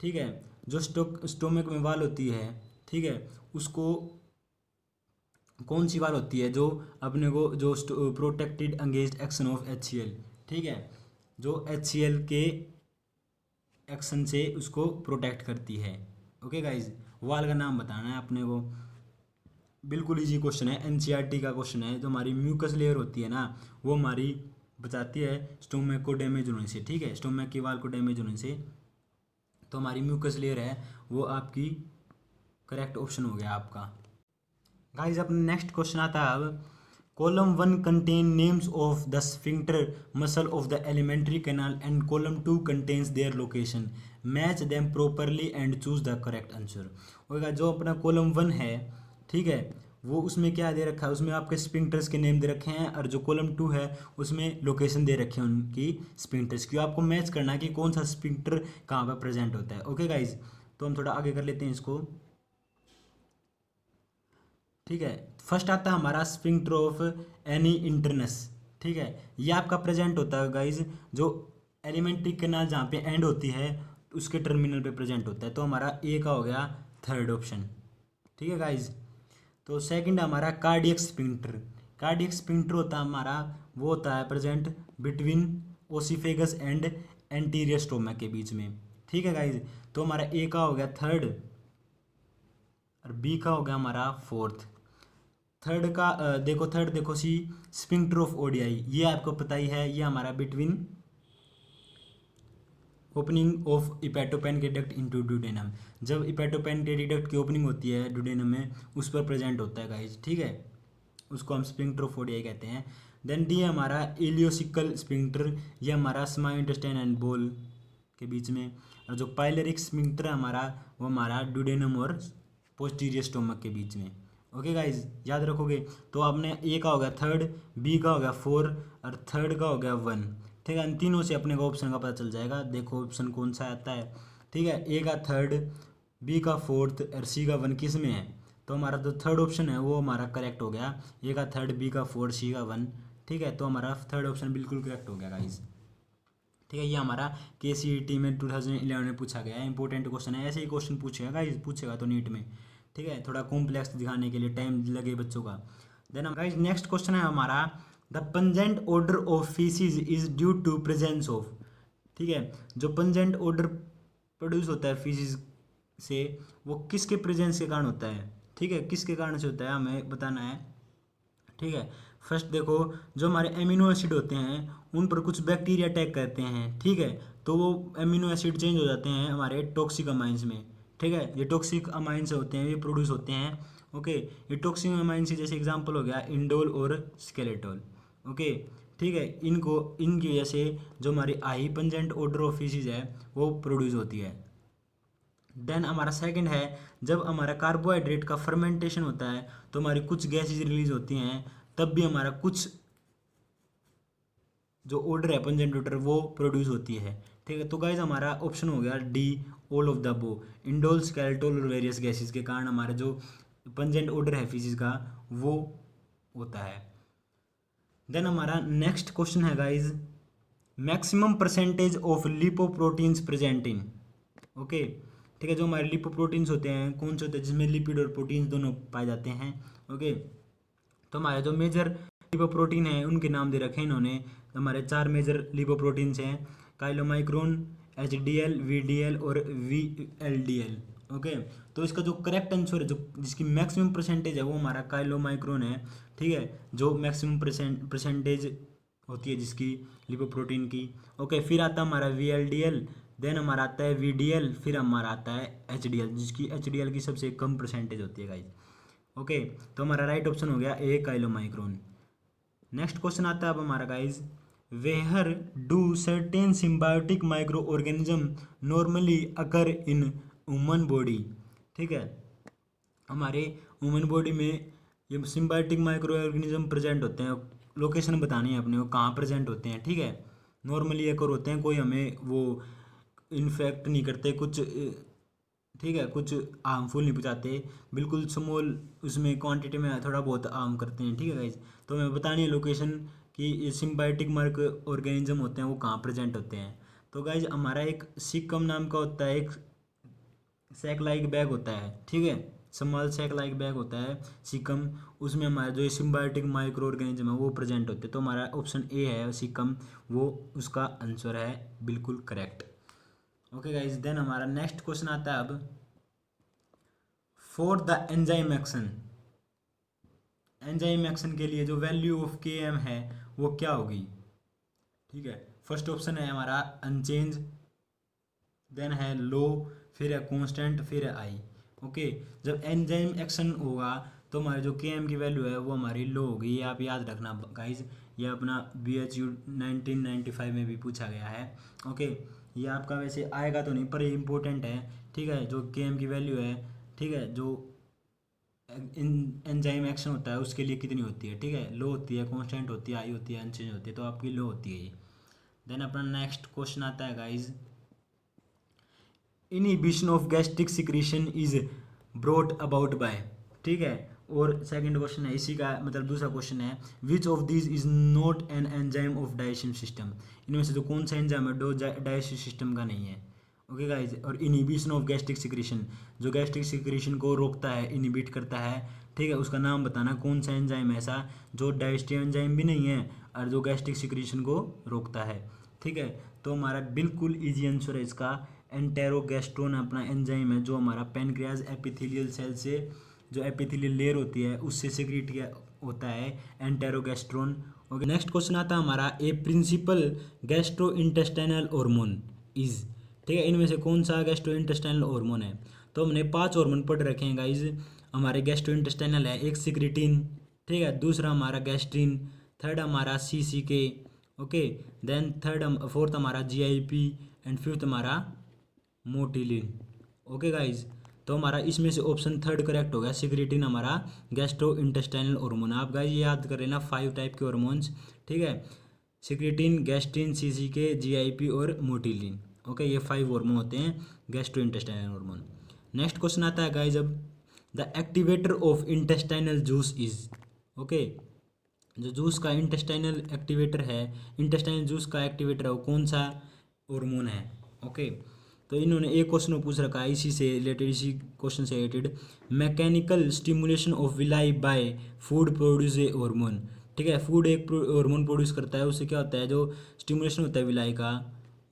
ठीक है। जो स्टोमक में वाल होती है, ठीक है, उसको कौन सी वाल होती है जो अपने को जो protected against action of HCl, ठीक है, जो HCl के एक्शन से उसको प्रोटेक्ट करती है। ओके गाइज, वाल का नाम बताना है अपने को, बिल्कुल इजी क्वेश्चन है, NCERT का क्वेश्चन है। जो हमारी म्यूकस लेयर होती है ना, वो हमारी बचाती है स्टोमक को डैमेज होने से, ठीक है, स्टोमक की वाल को डैमेज होने से। तो हमारी म्यूकस लेयर है वो आपकी करेक्ट ऑप्शन हो गया आपका। गाइज अपना नेक्स्ट क्वेश्चन आता है अब, column 1 contain names of the sphincter muscle of the alimentary canal and column 2 contains their location, match them properly and choose the correct answer. होगा जो अपना कॉलम 1 है, ठीक है, वो उसमें क्या दे रखा है, उसमें आपके स्फिंक्टर्स के नेम दे रखे हैं, और जो कॉलम 2 है उसमें लोकेशन दे रखे हैं उनकी स्फिंक्टर्स की। आपको मैच करना है कि कौन सा स्फिंक्टर कहाँ पर प्रेजेंट होता है। ओके गाइज, तो हम थोड़ा आगे कर लेते हैं इसको, ठीक है। फर्स्ट आता है हमारा स्फिंक्टर ऑफ एनी इंटरनस, ठीक है, ये आपका प्रेजेंट होता है गाइज जो एलिमेंट्री कैनाल जहाँ पे एंड होती है उसके टर्मिनल पे प्रेजेंट होता है। तो हमारा ए का हो गया थर्ड ऑप्शन, ठीक है गाइज। तो सेकंड हमारा कार्डियक स्फिंक्टर, कार्डियक स्फिंक्टर होता है हमारा, वो होता है present between oesophagus and anterior stomach के बीच में, ठीक है गाइज। तो हमारा ए का हो गया थर्ड और बी का हो गया हमारा फोर्थ। थर्ड का थर्ड देखो सी, स्फिंक्टर ऑफ ओडियाई, ये आपको पता ही है, ये हमारा बिटवीन ओपनिंग ऑफ इपेटोपेन के डक्ट इनटू ड्यूडेनम, जब इपेटोपेन के डक्ट की ओपनिंग होती है ड्यूडेनम में, उस पर प्रेजेंट होता है गाइज, ठीक है, उसको हम स्पिंक्ट्रोफोडिया कहते हैं। देन डी है हमारा इलियोसिकल स्पिंक्टर, ये हमारा स्मॉल इंटेस्टाइन एंड बोल के बीच में। और जो पाइलेरिक स्पिंक्टर है हमारा, वो हमारा ड्यूडेनम और पोस्टीरियर स्टोमक के बीच में। ओके गाइज, याद रखोगे। तो आपने ए का हो गया थर्ड, बी का हो गया 4 और थर्ड का हो गया 1, ठीक है। इन तीनों से अपने को ऑप्शन का पता चल जाएगा। देखो ऑप्शन कौन सा आता है, ठीक है। ए का थर्ड, बी का 4th और सी का 1 किस में है, तो हमारा जो थर्ड ऑप्शन है वो हमारा करेक्ट हो गया। ए का थर्ड, बी का 4, सी का 1, ठीक है। तो हमारा थर्ड ऑप्शन बिल्कुल करेक्ट हो गया गाइज, ठीक है। ये हमारा KCET में 2011 में पूछा गया है, इंपॉर्टेंट क्वेश्चन है। ऐसे ही क्वेश्चन पूछेगा गाइज, पूछेगा तो नीट में, ठीक है। थोड़ा कॉम्प्लेक्स दिखाने के लिए टाइम लगे बच्चों का। देन गाइज नेक्स्ट क्वेश्चन है हमारा, the pungent order of faeces is due to presence of, ठीक है। जो पंजेंट ऑर्डर प्रोड्यूस होता है फीसिस से, वो किसके प्रेजेंस के कारण होता है, ठीक है, किसके कारण से होता है हमें बताना है, ठीक है। फर्स्ट देखो, जो हमारे एमिनो एसिड होते हैं उन पर कुछ बैक्टीरिया अटैक करते हैं, ठीक है। तो वो एमिनो एसिड चेंज हो जाते हैं हमारे टॉक्सिक अमाइंस में, ठीक है। ये टॉक्सिक अमाइंस होते हैं, ये प्रोड्यूस होते हैं, ओके। ये टॉक्सिक अमाइंस जैसे एग्जांपल हो गया इंडोल और स्केलेटोल, ओके, ठीक है। इनकी वजह से जो हमारी आई पंजेंट ऑर्डर ऑफ फीसिस है वो प्रोड्यूस होती है। देन हमारा सेकंड है, जब हमारा कार्बोहाइड्रेट का फर्मेंटेशन होता है तो हमारी कुछ गैसेज रिलीज होती हैं, तब भी हमारा कुछ जो ऑर्डर है पंजेंट ऑर्डर वो प्रोड्यूस होती है, ठीक है। तो गाइज हमारा ऑप्शन हो गया D, all of the above, indole, skatole और वेरियस गैसेज के कारण हमारा जो पंजेंट ऑर्डर है फीसिस का वो होता है। देन हमारा नेक्स्ट क्वेश्चन है guys, maximum percentage of lipoproteins present in, okay, ठीक है। जो हमारे लिपोप्रोटीन्स होते हैं कौन से होते हैं, जिसमें लिपिड और प्रोटीन्स दोनों पाए जाते हैं, ओके। तो हमारे जो मेजर लिपोप्रोटीन है उनके नाम दे रखे हैं इन्होंने। तो हमारे 4 मेजर लिपोप्रोटीन्स हैं, काइलोमाइक्रोन, HDL, VDL और VLDL, ओके। तो इसका जो करेक्ट आंसर है, जो जिसकी मैक्सिमम परसेंटेज है वो हमारा काइलोमाइक्रोन है, ठीक है। जो मैक्सिमम परसेंटेज होती है जिसकी लिपोप्रोटीन की, ओके। फिर आता है हमारा VLDL, देन हमारा आता है VDL, फिर हमारा आता है HDL, जिसकी HDL की सबसे कम परसेंटेज होती है गाइज, ओके। तो हमारा राइट ऑप्शन हो गया ए, काइलोमाइक्रोन। नेक्स्ट क्वेश्चन आता है अब हमारा guys, where do certain symbiotic micro organism normally occur in human body, ठीक है। हमारे ह्यूमन बॉडी में ये सिम्बायोटिक माइक्रो ऑर्गेनिज्म प्रेजेंट होते हैं, लोकेशन बतानी है अपने को कहाँ प्रेजेंट होते हैं, ठीक है। नॉर्मली अकर होते हैं, कोई हमें वो इन्फेक्ट नहीं करते कुछ, ठीक है, कुछ हार्मफुल नहीं पहुँचाते, बिल्कुल स्मॉल उसमें क्वांटिटी में थोड़ा बहुत हार्म करते हैं, ठीक है गाइज। तो हमें बतानी है लोकेशन कि ये सिम्बायोटिक मार्क ऑर्गेनिज्म होते हैं वो कहाँ प्रेजेंट होते हैं। तो गाइज हमारा एक सिक्कम नाम का होता है, एक सैक लाइक बैग होता है, ठीक है, स्मॉल सैक लाइक बैग होता है सिक्कम, उसमें हमारा जो सिम्बायोटिक माइक्रो ऑर्गेनिज्म है वो प्रेजेंट होते हैं। तो हमारा ऑप्शन ए है सिक्कम, वो उसका आंसर है बिल्कुल करेक्ट, ओके गाइज। देन हमारा नेक्स्ट क्वेश्चन आता है अब, for the enzyme action, enzyme action के लिए जो वैल्यू ऑफ Km है वो क्या होगी, ठीक है। फर्स्ट ऑप्शन है हमारा अनचेंज, देन है लो, फिर है कांस्टेंट, फिर है आई, ओके। जब एंजाइम एक्शन होगा तो हमारी जो Km की वैल्यू है वो हमारी लो होगी, ये आप याद रखना गाइज। ये अपना BHU 1995 में भी पूछा गया है, ओके। ये आपका वैसे आएगा तो नहीं पर ये इंपॉर्टेंट है, ठीक है। जो Km की वैल्यू है, ठीक है, जो एंजाइम एक्शन होता है उसके लिए कितनी होती है, ठीक है, लो होती है, कांस्टेंट होती है, आई होती है, अनचेंज होती है, तो आपकी लो होती है ये। देन अपना नेक्स्ट क्वेश्चन आता है guys, inhibition of gastric secretion is brought about by, ठीक है। और सेकंड क्वेश्चन है इसी का, मतलब दूसरा क्वेश्चन है, which of this is not an enzyme of digestion system, इनमें से जो कौन सा एंजाइम है जो डाइजेशन सिस्टम का नहीं है, ओके गाइज। और इनहिबिशन ऑफ गैस्ट्रिक सिक्रीशन, जो गैस्ट्रिक सिक्रीशन को रोकता है, इनहिबिट करता है, ठीक है, उसका नाम बताना कौन सा एंजाइम है ऐसा जो डाइजेस्टिव एंजाइम भी नहीं है और जो गैस्ट्रिक सिक्रीशन को रोकता है, ठीक है। तो हमारा बिल्कुल इजी आंसर है इसका एंटेरोगैस्ट्रोन अपना एंजाइम है, जो हमारा पैनक्रियाज एपिथेलियल सेल से जो एपिथेलियल लेयर होती है उससे सिक्रीट किया होता है एंटेरोगैस्ट्रोन, ओके। नेक्स्ट क्वेश्चन आता है हमारा, a principal gastro intestinal hormone is, ठीक है, इनमें से कौन सा गैस्ट्रोइंटेस्टाइनल हार्मोन है? तो हमने 5 हार्मोन पढ़ रखे हैं गाइज हमारे गैस्ट्रोइंटेस्टाइनल है। एक सिक्रेटिन, ठीक है, दूसरा हमारा गैस्ट्रिन, थर्ड हमारा CCK, ओके, देन फोर्थ हमारा GIP एंड फिफ्थ हमारा मोटिलिन। ओके गाइज, तो हमारा इसमें से ऑप्शन थर्ड करेक्ट हो गया, सिक्रेटिन हमारा गैस्ट्रो इंटेस्टाइनल हार्मोन। आप गाइज ये याद कर लेना 5 टाइप के हार्मोन्स, ठीक है, सिक्रेटिन, गैस्ट्रिन, CCK, GIP और मोटिलिन। ओके, ये 5 हार्मोन होते हैं gastro intestinal hormone. Next question आता है गाइज अब, the activator of intestinal juice is, okay, जो जूस का इंटेस्टाइनल एक्टिवेटर है, इंटेस्टाइनल जूस का एक्टिवेटर है वो कौन सा हार्मोन है? ओके, तो इन्होंने एक क्वेश्चन पूछ रखा है इसी से रिलेटेड, इसी क्वेश्चन से रिलेटेड, mechanical stimulation of villi by food produce a hormone. ठीक है, फूड एक हार्मोन प्रोड्यूस करता है, उससे क्या होता है, जो स्टिमुलेशन होता है विलाई का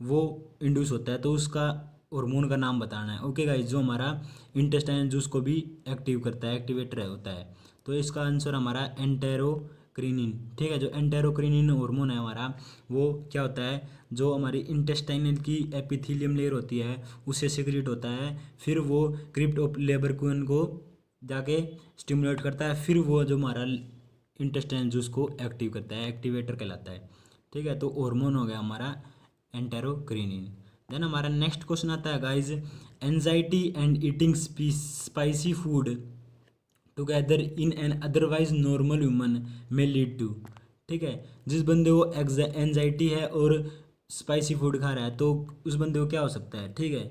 वो इंड्यूस होता है, तो उसका हार्मोन का नाम बताना है। ओके गाइस, जो हमारा इंटेस्टाइनल जूस को भी एक्टिव करता है, एक्टिवेटर होता है, तो इसका आंसर हमारा एंटेरोक्रिनिन। ठीक है, जो एंटेरोक्रिनिन हार्मोन है हमारा, वो क्या होता है, जो हमारी इंटेस्टाइनल की एपिथेलियम लेयर होती है उससे सिक्रेट होता है, फिर वो क्रिप्ट ऑफ लेबरक्यून को जाके स्टिमुलेट करता है, फिर वो जो हमारा इंटेस्टाइनल जूस को एक्टिव करता है, एक्टिवेटर कहलाता है। ठीक है, तो हार्मोन हो गया हमारा एंटेरोक्रिनिन। देन हमारा नेक्स्ट क्वेश्चन आता है guys, anxiety and eating spicy food together in an otherwise normal human में लीड टू। ठीक है, जिस बंदे को एंजाइटी है और स्पाइसी फूड खा रहा है तो उस बंदे को क्या हो सकता है? ठीक है,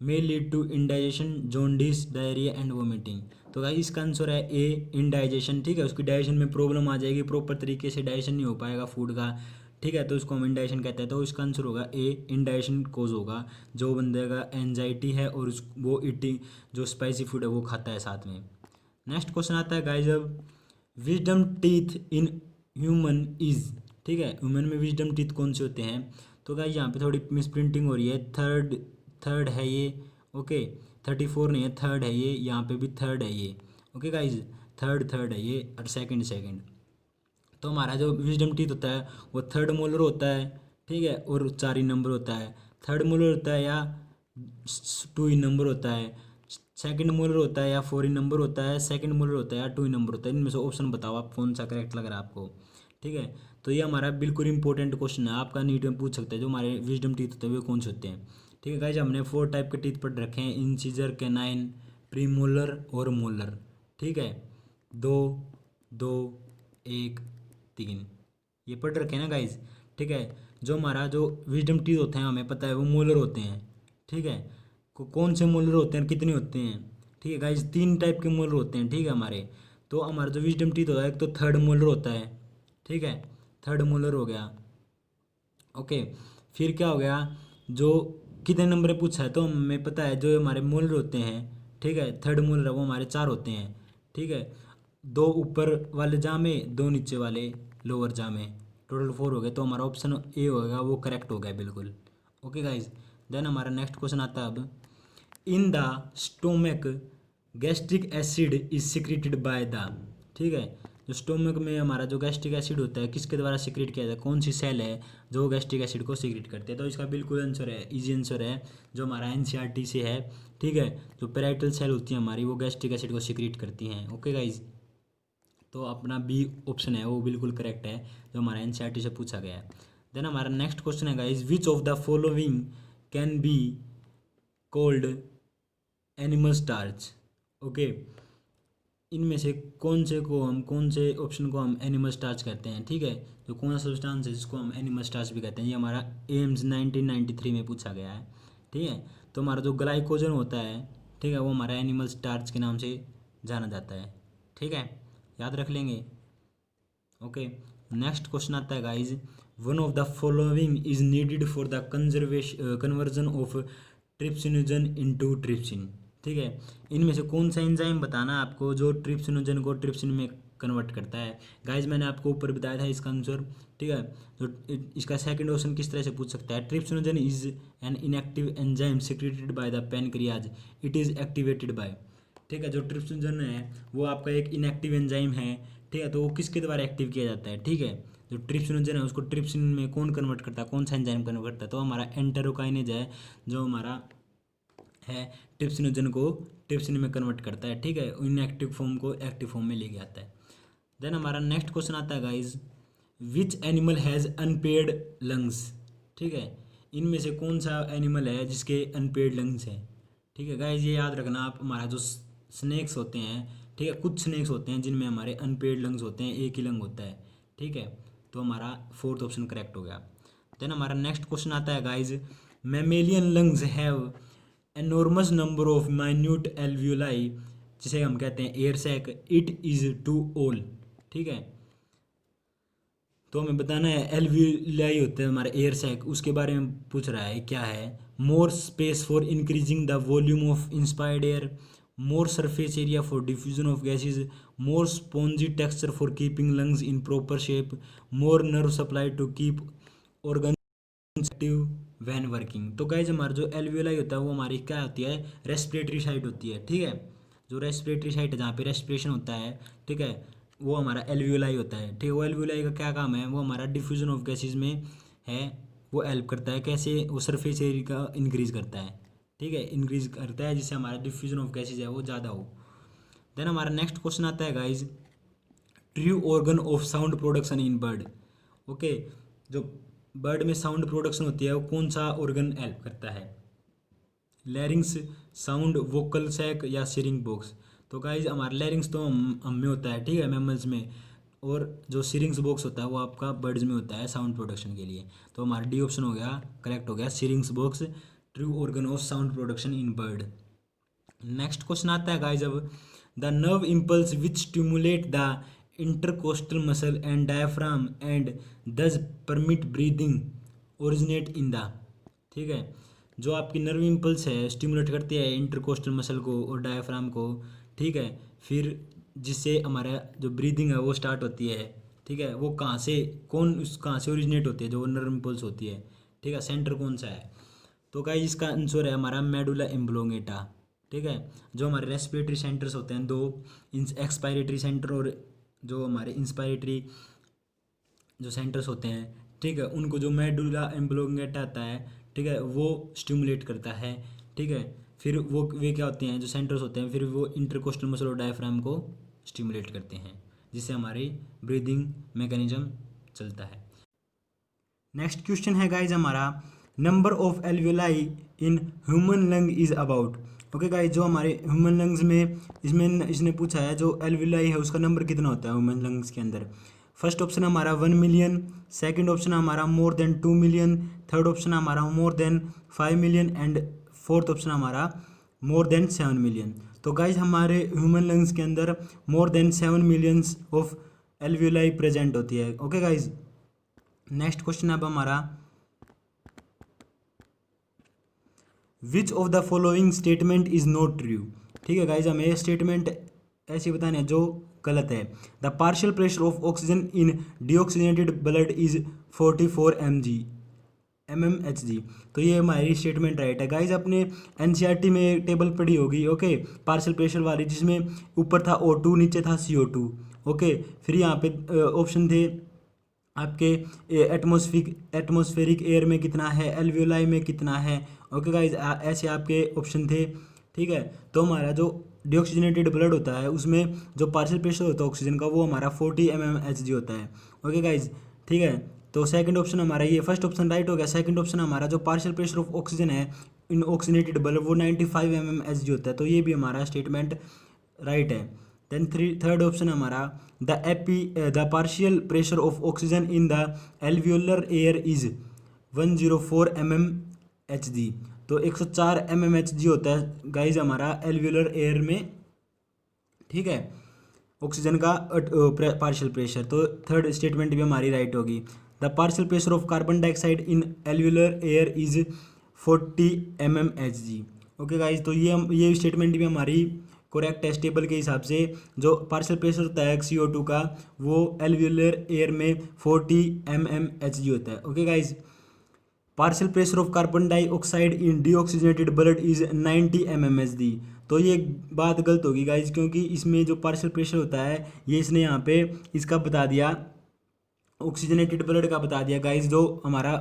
may lead to indigestion, jaundice, diarrhoea and vomiting. तो गाइस इसका आंसर है ए, इंडाइजेशन। ठीक है, उसकी डाइजेशन में प्रॉब्लम आ जाएगी, प्रॉपर तरीके से डाइजेशन नहीं हो पाएगा फूड का। ठीक है, तो उसको हम इंडाइजेशन कहते हैं, तो इसका आंसर होगा ए, इंडाइजेशन कोज होगा, जो बंदे का एंजाइटी है और वो ईटिंग जो स्पाइसी फूड है वो खाता है साथ में। नेक्स्ट क्वेश्चन आता है गाइज अब, wisdom teeth in human is. ठीक है, ह्यूमन में विजडम टीथ कौन से होते हैं? तो गाइज यहाँ पे थोड़ी मिस प्रिंटिंग हो रही है, थर्ड थर्ड है ये, ओके, 34 नहीं है, थर्ड है ये, यहाँ पे भी थर्ड है ये। ओके गाइज, थर्ड है ये और सेकंड। तो हमारा जो विजडम टीथ होता है वो थर्ड मोलर होता है, ठीक है, और 4 ही नंबर होता है। थर्ड मोलर होता है या 2 ही नंबर होता है, सेकंड मोलर होता है या 4 ही नंबर होता है, सेकंड मोलर होता है या 2 ही नंबर होता है। इनमें से ऑप्शन बताओ आप कौन सा करेक्ट लग रहा है आपको। ठीक है, तो ये हमारा बिल्कुल इंपॉर्टेंट क्वेश्चन है, आपका नीट में पूछ सकते हैं, जो हमारे विजडम टीथ होते हैं वो कौन से होते हैं। ठीक है गाइज, हमने 4 टाइप के टीथ पढ़ रखे हैं, इंसिजर, कैनाइन, प्रीमोलर और मोलर। ठीक है, 2 2 1 3 ये पढ़ रखे हैं ना गाइज। ठीक है, जो हमारा जो विजडम टीथ होते हैं हमें पता है वो मोलर होते हैं। ठीक है, कौन से मोलर होते हैं, कितने होते हैं? ठीक है गाइज, 3 टाइप के मोलर होते हैं। ठीक है हमारे, तो हमारा जो विजडम टीथ होता है एक तो थर्ड मोलर होता है, ठीक है, थर्ड मोलर हो गया। ओके, फिर क्या हो गया, जो कितने नंबर में पूछा है तो हमें पता है जो हमारे मोलर होते हैं, ठीक है, थर्ड मोलर वो हमारे 4 होते हैं। ठीक है, 2 ऊपर वाले जामे, 2 नीचे वाले लोअर जामे, टोटल 4 हो गए, तो हमारा ऑप्शन ए होगा वो करेक्ट हो गया बिल्कुल। ओके गाइज, देन हमारा नेक्स्ट क्वेश्चन आता है अब, in the stomach gastric acid is secreted by the. ठीक है, जो स्टोमक में हमारा जो गैस्ट्रिक एसिड होता है किसके द्वारा सिक्रेट किया जाता है, कौन सी सेल है जो गैस्ट्रिक एसिड को सिक्रेट करते हैं? तो इसका बिल्कुल आंसर है, इजी आंसर है, जो हमारा NCERT से है। ठीक है, जो पेराइटल सेल होती है हमारी वो गैस्ट्रिक एसिड को सिक्रेट करती हैं। ओके गाइज, तो अपना बी ऑप्शन है वो बिल्कुल करेक्ट है, जो हमारा NCERT से पूछा गया है। देन हमारा नेक्स्ट क्वेश्चन है guys, which of the following can be cold animal starch. Okay, इनमें से कौन से ऑप्शन को हम एनिमल स्टार्च कहते हैं? ठीक है, तो कौन सा सब्सटेंस है जिसको हम एनिमल स्टार्च भी कहते हैं? ये हमारा एम्स 1993 में पूछा गया है। ठीक है, तो हमारा जो ग्लाइकोजन होता है, ठीक है, वो हमारा एनिमल स्टार्च के नाम से जाना जाता है। ठीक है, याद रख लेंगे। ओके, नेक्स्ट क्वेश्चन आता है guys, one of the following is needed for the conversion of trypsinogen into trypsin. ठीक है, इनमें से कौन सा एंजाइम बताना आपको जो ट्रिप्सिनोजन को ट्रिप्सिन में कन्वर्ट करता है? गाइज मैंने आपको ऊपर बताया था इसका आंसर। ठीक है, तो इसका सेकंड ऑप्शन किस तरह से पूछ सकता है, trypsinogen is an inactive enzyme secreted by the pancreas, it is activated by. ठीक है, जो ट्रिप्सिनोजन है वो आपका एक इनएक्टिव एंजाइम है। ठीक है, तो वो किसके द्वारा एक्टिव किया जाता है? ठीक है, जो ट्रिप्सिनोजन है उसको ट्रिप्सिन में कौन कन्वर्ट करता है, कौन सा एंजाइम कन्वर्ट करता है, तो हमारा एंटेरोकाइनेज है जो हमारा है ट्रिप्सिनोजन को ट्रिप्सिन में कन्वर्ट करता है, ठीक है, इनएक्टिव फॉर्म को एक्टिव फॉर्म में लेके आता है। देन हमारा नेक्स्ट क्वेश्चन आता है guys, which animal has unpaired lungs, ठीक है, इनमें से कौन सा एनिमल है जिसके अनपेड लंग्स हैं, ठीक है गाइज, ये याद रखना आप, हमारा जो स्नेक्स होते हैं, ठीक है, कुछ स्नेक्स होते हैं जिनमें हमारे अनपेड लंग्स होते हैं, एक ही लंग होता है, ठीक है, तो हमारा फोर्थ ऑप्शन करेक्ट हो गया। देन हमारा नेक्स्ट क्वेश्चन आता है guys, mammalian lungs have enormous number of minute alveoli, जिसे हम कहते हैं air sac, it is to all, ठीक है, तो हमें बताना है एल्वियोलाई होते हैं हमारे एयर सैक, उसके बारे में पूछ रहा है क्या है। More space for increasing the volume of inspired air, more surface area for diffusion of gases, more spongy texture for keeping lungs in proper shape, more nerve supply to keep organ active when working. तो guys हमारा जो alveoli होता है वो हमारी क्या होती है, रेस्पिरेटरी साइट होती है, ठीक है, जो रेस्पिरेटरी साइट है जहाँ पे रेस्पिरेशन होता है, ठीक है, वो हमारा एल्वियोलाई होता है, ठीक है। वो एल्वियोलाई का क्या काम है, वो हमारा डिफ्यूजन ऑफ गैसेज में है, वो हेल्प करता है, कैसे, वो सरफेस एरिया का इंक्रीज करता है, ठीक है, इंक्रीज करता है जिससे हमारा डिफ्यूजन ऑफ गैसेज है वो ज़्यादा हो। देन हमारा नेक्स्ट क्वेश्चन आता है guys, true organ of sound production in bird, okay, जो बर्ड में साउंड प्रोडक्शन होती है वो कौन सा ऑर्गन हेल्प करता है, लैरिंग्स, साउंड वोकल सैक या सिरिंग बॉक्स। तो गाइज हमारा लैरिंग्स तो हम में होता है, ठीक है, मैमल्स में, और जो सिरिंग्स बॉक्स होता है वो आपका बर्ड्स में होता है साउंड प्रोडक्शन के लिए, तो हमारा डी ऑप्शन हो गया करेक्ट हो गया, syrinx box true organ of sound production in bird. Next question आता है गाइज, अब the nerve impulse which stimulate the intercostal muscle and diaphragm and thus permit breathing originate in the, ठीक है, जो आपकी नर्व इम्पल्स है stimulate करती है इंटरकोस्टल मसल को और डायफ्राम को, ठीक है, फिर जिससे हमारा जो ब्रीदिंग है वो स्टार्ट होती है, ठीक है, वो कहाँ से, कहाँ से ओरिजिनेट होती है जो नर्व इम्पल्स होती है, ठीक है, सेंटर कौन सा है, तो गाइस इसका आंसर है हमारा मेडुला एम्ब्लोंगेटा, ठीक है, जो हमारे रेस्पिरेटरी सेंटर्स होते हैं दो, एक्सपायरेटरी सेंटर और जो हमारे इंस्पायरेटरी जो सेंटर्स होते हैं, ठीक है, उनको जो मेडुला एम्ब्लोंगेटा आता है, ठीक है, वो स्टिमुलेट करता है, ठीक है, फिर वो वे क्या होते हैं जो सेंटर्स होते हैं, फिर वो इंटरकोस्टल मसल और डायफ्राम को स्टिमुलेट करते हैं जिससे हमारी ब्रीदिंग मैकेनिज्म चलता है। नेक्स्ट क्वेश्चन है गाइज हमारा, number of alveoli in human lung is about, okay guys, जो हमारे ह्यूमन लंग्स में इसमें इसने पूछा है जो एल्वियोलाई है उसका नंबर कितना होता है ह्यूमन लंग्स के अंदर। फर्स्ट ऑप्शन हमारा 1 मिलियन, सेकंड ऑप्शन हमारा more than 2 million, third option हमारा more than 5 million and fourth option हमारा मोर देन 7 मिलियन। तो गाइज हमारे ह्यूमन लंग्स के अंदर more than 7 millions of alveoli present होती है, ओके गाइज। नेक्स्ट क्वेश्चन अब हमारा, which of the following statement is not true, ठीक है गाइज, हमें स्टेटमेंट ऐसे बताने जो गलत है। The partial pressure of oxygen in deoxygenated blood is 44 mmHg, तो ये हमारी स्टेटमेंट राइट है गाइज। अपने एनसीईआरटी में टेबल पढ़ी होगी, ओके, पार्शियल प्रेशर वाली, जिसमें ऊपर था O2 नीचे था CO2, ओके, फिर यहाँ पे ऑप्शन थे आपके एटमॉस्फेरिक एयर में कितना है, एल्वियोलाई में कितना है, ओके गाइज, ऐसे आपके ऑप्शन थे, ठीक है। तो हमारा जो डीऑक्सीजनेटेड ब्लड होता है उसमें जो पार्शियल प्रेशर होता है ऑक्सीजन का वो हमारा 40 mmHg होता है, ओके गाइज, ठीक है। तो सेकंड ऑप्शन हमारा ये फर्स्ट ऑप्शन राइट हो गया। सेकंड ऑप्शन हमारा जो पार्शियल प्रेशर ऑफ ऑक्सीजन है इन ऑक्सीजनेटेड ब्लड वो 95 mmHg होता है, तो ये भी हमारा स्टेटमेंट राइट है। देन थर्ड ऑप्शन हमारा the partial pressure of oxygen in the alveolar air is 104 mmHg, तो 104 mmHg होता है गाइज हमारा एल्वियोलर एयर में, ठीक है, ऑक्सीजन का पार्शियल प्रेशर। तो थर्ड स्टेटमेंट भी हमारी राइट होगी। The partial pressure of carbon dioxide in alveolar air is 40 mmHg, okay guys, तो ये स्टेटमेंट भी हमारी करेक्ट है। टेबल के हिसाब से जो पार्शियल प्रेशर होता है CO2 का वो एल्वियोलर एयर में 40 mmHg होता है, okay guys. Partial pressure of carbon dioxide in deoxygenated blood is 90 mmHg, तो ये बात गलत होगी गाइज, क्योंकि इसमें जो पार्शियल प्रेशर होता है ये इसने यहाँ पे इसका बता दिया ऑक्सीजनेटेड ब्लड का बता दिया गाइस, जो हमारा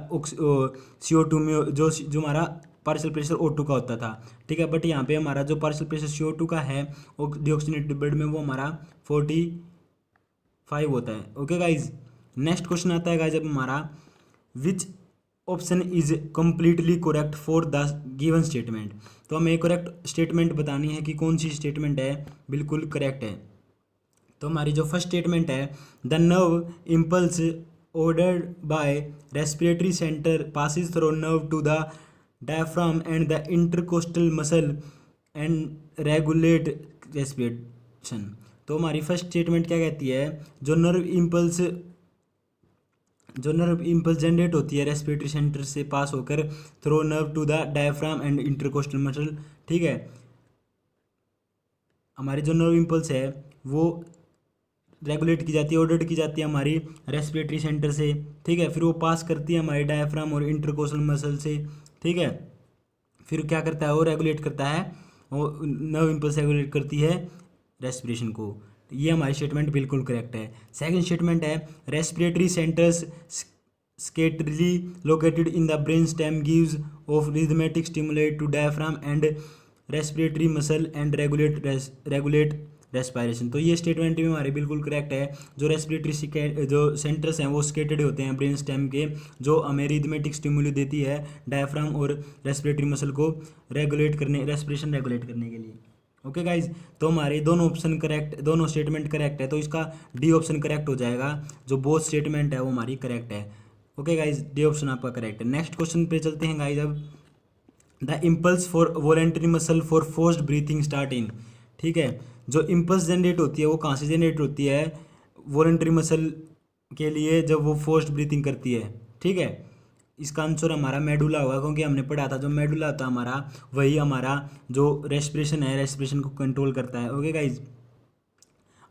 CO2 में जो हमारा पार्शियल प्रेशर O2 का होता था, ठीक है। बट यहाँ पे हमारा जो पार्शियल प्रेशर CO2 का है डीऑक्सीजनेटेड ब्लड में, वो हमारा 45 होता है। ओके गाइज, नेक्स्ट क्वेश्चन आता है गाइज अब हमारा, which option is completely correct for the given statement. तो हमें करेक्ट स्टेटमेंट बतानी है कि कौन सी स्टेटमेंट है बिल्कुल करेक्ट है। तो हमारी जो फर्स्ट स्टेटमेंट है, the nerve impulse ordered by respiratory centre passes through nerve to the diaphragm and the intercostal muscle and regulate respiration. तो हमारी फर्स्ट स्टेटमेंट क्या कहती है, जो नर्व इम्पल्स जनरेट होती है रेस्पिरेटरी सेंटर से पास होकर through nerve to the diaphragm and intercostal muscle, ठीक है। हमारी जो नर्व इम्पल्स है वो रेगुलेट की जाती है, ऑर्डर की जाती है हमारी रेस्पिरेटरी सेंटर से, ठीक है। फिर वो पास करती है हमारे डायफ्राम और इंटरकोस्टल मसल से, ठीक है। फिर क्या करता है, वो रेगुलेट करता है, वो नर्व इम्पल्स रेगुलेट करती है रेस्पिरेशन को। ये हमारी स्टेटमेंट बिल्कुल करेक्ट है। सेकंड स्टेटमेंट है, respiratory centres scatterly located in the brain stem gives off rhythmic stimulate to diaphragm and respiratory muscle and regulate respiration. तो ये स्टेटमेंट भी हमारी बिल्कुल करेक्ट है। जो रेस्पिरेटरी जो सेंटर्स हैं वो स्केटेड होते हैं ब्रेन स्टेम के, जो हमें रिदमेटिक स्टिमुली देती है डायफ्राम और रेस्पिरेटरी मसल को रेस्पिरेशन रेगुलेट करने के लिए। ओके गाइज, तो हमारे दोनों ऑप्शन करेक्ट, दोनों स्टेटमेंट करेक्ट है, तो इसका डी ऑप्शन करेक्ट हो जाएगा। जो बोथ स्टेटमेंट है वो हमारी करेक्ट है। ओके गाइज, डी ऑप्शन आपका करेक्ट है। नेक्स्ट क्वेश्चन पे चलते हैं गाइज अब, the impulse for voluntary muscle for forced breathing start in, ठीक है। जो इम्पल्स जनरेट होती है वो कहाँ से जनरेट होती है, वॉलेंटरी मसल के लिए जब वो फोर्स्ड ब्रीथिंग करती है, ठीक है। इसका आंसर हमारा मेडुला होगा, क्योंकि हमने पढ़ा था जो मेडुला होता है हमारा, वही हमारा जो रेस्पिरेशन है, रेस्पिरेशन को कंट्रोल करता है। ओके गाइज,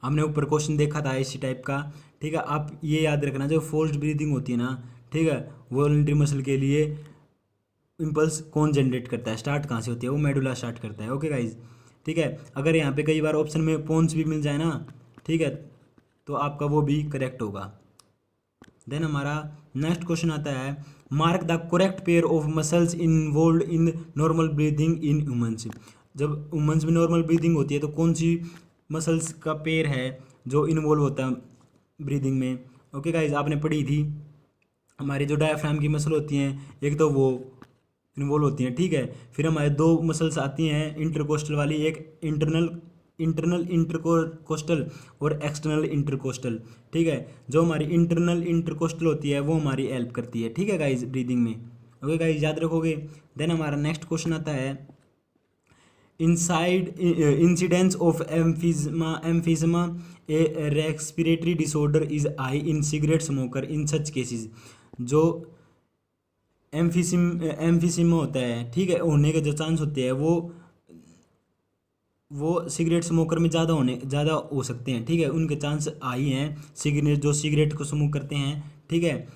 हमने ऊपर क्वेश्चन देखा था इसी टाइप का, ठीक है। आप ये याद रखना, जो फोर्स्ड ब्रीथिंग होती है ना, ठीक है, वॉलेंटरी मसल के लिए इम्पल्स कौन जनरेट करता है, स्टार्ट कहाँ से होती है, वो मेडुला स्टार्ट करता है। ओके गाइज, ठीक है। अगर यहाँ पे कई बार ऑप्शन में पोन्स भी मिल जाए ना, ठीक है, तो आपका वो भी करेक्ट होगा। देन हमारा नेक्स्ट क्वेश्चन आता है, mark the correct pair of muscles involve in normal breathing in humans. जब ह्यूमन्स में नॉर्मल ब्रीदिंग होती है तो कौन सी मसल्स का पेयर है जो इन्वॉल्व होता है ब्रीदिंग में। ओके गाइज, आपने पढ़ी थी, हमारी जो डायफ्राम की मसल होती हैं, एक तो वो इन्वॉल्व होती हैं, ठीक है। फिर हमारे दो मसल्स आती हैं इंटरकोस्टल वाली, एक इंटरनल इंटरकोस्टल और एक्सटर्नल इंटरकोस्टल, ठीक है। जो हमारी इंटरनल इंटरकोस्टल होती है वो हमारी हेल्प करती है, ठीक है गाइज, ब्रीदिंग में। ओके गाइज, याद रखोगे। देन हमारा नेक्स्ट क्वेश्चन आता है, incidence of emphysema a respiratory disorder is high in cigarette smoker in such cases. जो एम्फीसिमा होता है, ठीक है, होने के जो चांस होते हैं वो सिगरेट स्मोकर में ज़्यादा हो सकते हैं, ठीक है। उनके चांस हाई हैं जो सिगरेट को स्मोक करते हैं, ठीक है।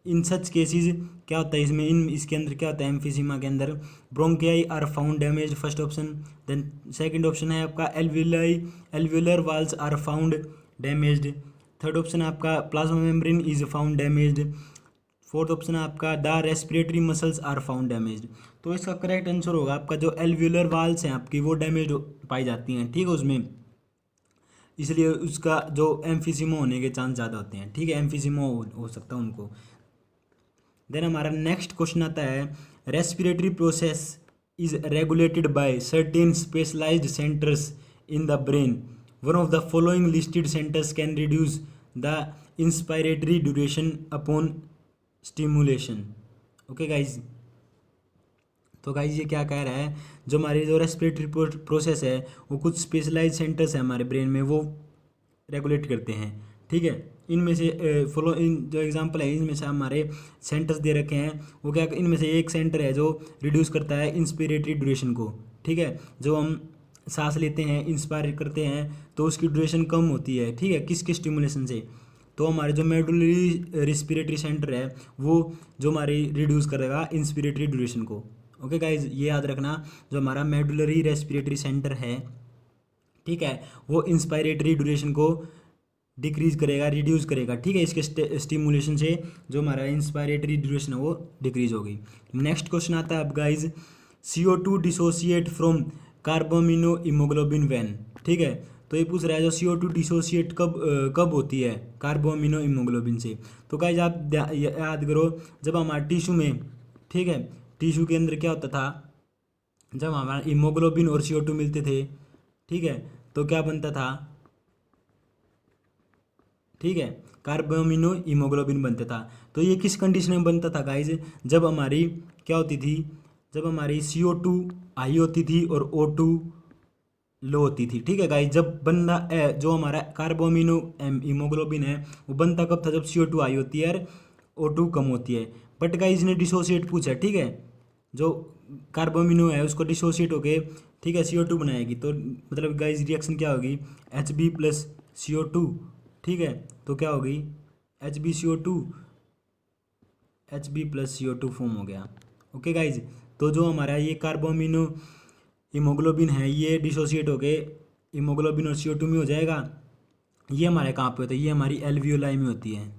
इन सच केसेस क्या होता है इसमें, इसके अंदर क्या होता है, एम्फीसिमा के अंदर bronchi are found damage, first option. Then second option है आपका alveolar walls are found damaged. Third option है आपका plasma membrane is found damaged. Fourth option है आपका the respiratory muscles are found damaged. तो इसका करेक्ट आंसर होगा आपका जो एल्वियोलर वाल्स हैं आपकी वो डैमेज पाई जाती हैं, ठीक है, उसमें, इसलिए उसका जो एम्फीसिमा होने के चांस ज़्यादा होते हैं, ठीक है, एम्फीसिमा हो सकता है उनको। देन हमारा नेक्स्ट क्वेश्चन आता है, respiratory process is regulated by certain specialised centres in the brain, one of the following listed centres can reduce the inspiratory duration upon stimulation. Okay guys, तो गाइज ये क्या कह रहा है, जो हमारी जो रेस्पिरेटरी प्रोसेस है वो कुछ स्पेशलाइज सेंटर्स है हमारे ब्रेन में, वो रेगुलेट करते हैं, ठीक है। इनमें से इन जो एग्जांपल है, इनमें से हमारे सेंटर्स दे रखे हैं, वो क्या, इनमें से एक सेंटर है जो रिड्यूस करता है इंस्पिरेटरी ड्यूरेशन को, ठीक है। जो हम सांस लेते हैं, इंस्पायर करते हैं, तो उसकी ड्यूरेशन कम होती है, ठीक है, किसके स्टिमुलेशन से, तो हमारे जो मेडुलरी रिस्पिरेटरी सेंटर है वो जो हमारी रिड्यूस करेगा इंस्पिरेटरी ड्यूरेशन को। ओके गाइज, ये याद रखना, जो हमारा मेडुलरी रेस्पिरेटरी सेंटर है, ठीक है, वो इंस्पायरेटरी ड्यूरेशन को डिक्रीज करेगा, रिड्यूस करेगा, ठीक है। इसके स्टिमुलेशन से जो हमारा इंस्पायरेटरी ड्यूरेशन है वो डिक्रीज होगी। नेक्स्ट क्वेश्चन आता है अब guys, CO2 dissociate from carbamino haemoglobin when, ठीक है। तो ये पूछ रहा है जो CO2 डिसोसिएट कब होती है कार्बोमिनो हीमोग्लोबिन से। तो गाइज आप याद करो, जब हमारे टिश्यू में, ठीक है, टिश्यू के अंदर क्या होता था, जब हमारा हीमोग्लोबिन और CO2 मिलते थे, ठीक है, तो क्या बनता था, ठीक है, कार्बोमिनो हीमोग्लोबिन बनता था। तो ये किस कंडीशन में बनता था गाइज, जब हमारी क्या होती थी, जब हमारी CO2 हाई होती थी और O2 लो होती थी, ठीक है गाइज। जब बंदा जो हमारा कार्बोमिनो हीमोग्लोबिन है वो बनता कब था, जब CO2 हाई होती है और O2 कम होती है। बट गाइज ने डिसोसिएट पूछा, ठीक है, जो कार्बोमिनो है उसको डिसोसिएट होके, ठीक है, CO2 बनाएगी। तो मतलब गाइज रिएक्शन क्या होगी, Hb प्लस CO2, ठीक है। तो क्या होगी, HbCO2, Hb plus CO2 form हो गया। ओके गाइज, तो जो हमारा ये कार्बोमिनो हीमोग्लोबिन है ये डिसोसिएट होके हीमोग्लोबिन और CO2 में हो जाएगा। ये हमारे कहाँ पे होता है, ये हमारी एल्वियोलाई में होती है,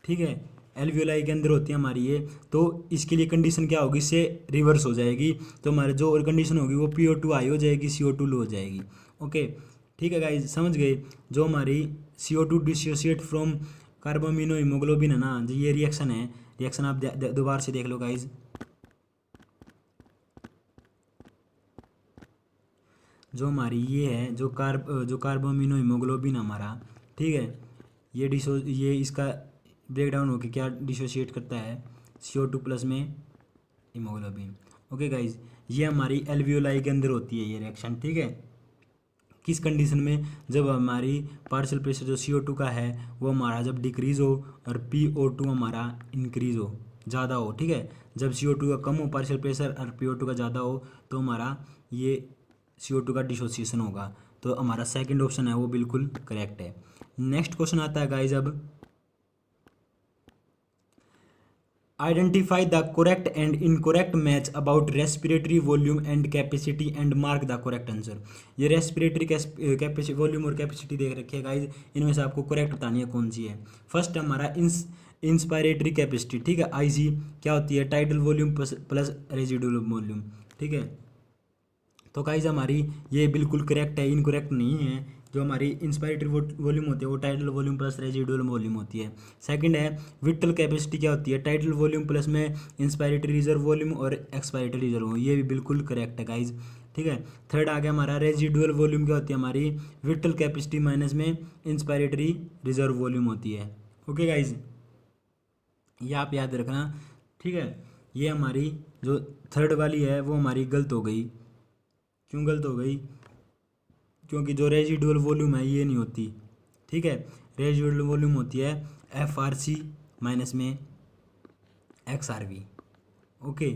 ठीक है, एल्वियोलाई के अंदर होती है हमारी ये। तो इसके लिए कंडीशन क्या होगी, इससे रिवर्स हो जाएगी। तो हमारे जो और कंडीशन होगी वो PO2 हाई हो जाएगी, CO2 लो हो जाएगी। ओके, ठीक है गाइज, समझ गए। जो हमारी CO2 dissociate from carbamino haemoglobin है ना, जो ये रिएक्शन है, रिएक्शन आप दोबारा से देख लो गाइज। जो हमारी ये है, जो कार्बोमिनो हीमोग्लोबिन हमारा, ठीक है, ये इसका ब्रेकडाउन होकर क्या डिसोसिएट करता है, CO2 प्लस में हीमोग्लोबिन। ओके गाइज, ये हमारी एल्वियोलाई के अंदर होती है ये रिएक्शन, ठीक है। किस कंडीशन में, जब हमारी पार्शियल प्रेशर जो CO2 का है वो हमारा जब डिक्रीज हो और PO2 हमारा इंक्रीज हो, ज़्यादा हो, ठीक है। जब CO2 का कम हो पार्शियल प्रेशर और PO2 का ज़्यादा हो तो हमारा ये CO2 का डिसोसिएशन होगा। तो हमारा सेकंड ऑप्शन है वो बिल्कुल करेक्ट है। नेक्स्ट क्वेश्चन आता है गाइज अब, identify the correct and incorrect match about respiratory volume and capacity and mark the correct answer. ये रेस्पिरेटरी कैपेसिटी, वॉल्यूम और कैपेसिटी देख रखी है गाइज, इनमें से आपको करेक्ट बतानी है कौन सी है। फर्स्ट हमारा इंस्पायरेटरी कैपेसिटी, ठीक है, IG क्या होती है, tidal volume plus residual volume, ठीक है। तो गाइज हमारी ये बिल्कुल करेक्ट है, इनकरेक्ट नहीं है। जो हमारी इंस्पायरेटरी वॉल्यूम होती है वो tidal volume plus residual volume होती है। सेकंड है विटल कैपेसिटी, क्या होती है, टाइडल वॉल्यूम प्लस में इंस्पायरेटरी रिजर्व वॉल्यूम और एक्सपायरेटरी रिजर्व वॉल्यूम, ये भी बिल्कुल करेक्ट है गाइज, ठीक है। थर्ड आ गया हमारा रेजिडुअल वॉल्यूम, क्या होती है, हमारी विटल कैपेसिटी माइनस में इंस्पायरेटरी रिजर्व वॉल्यूम होती है। ओके गाइज, ये आप याद रखना, ठीक है। ये हमारी जो थर्ड वाली है वो हमारी गलत हो गई। क्यों गलत हो गई, क्योंकि जो रेजिडुअल वॉल्यूम है ये नहीं होती, ठीक है। रेजिडुअल वॉल्यूम होती है FRC माइनस में XRV। ओके,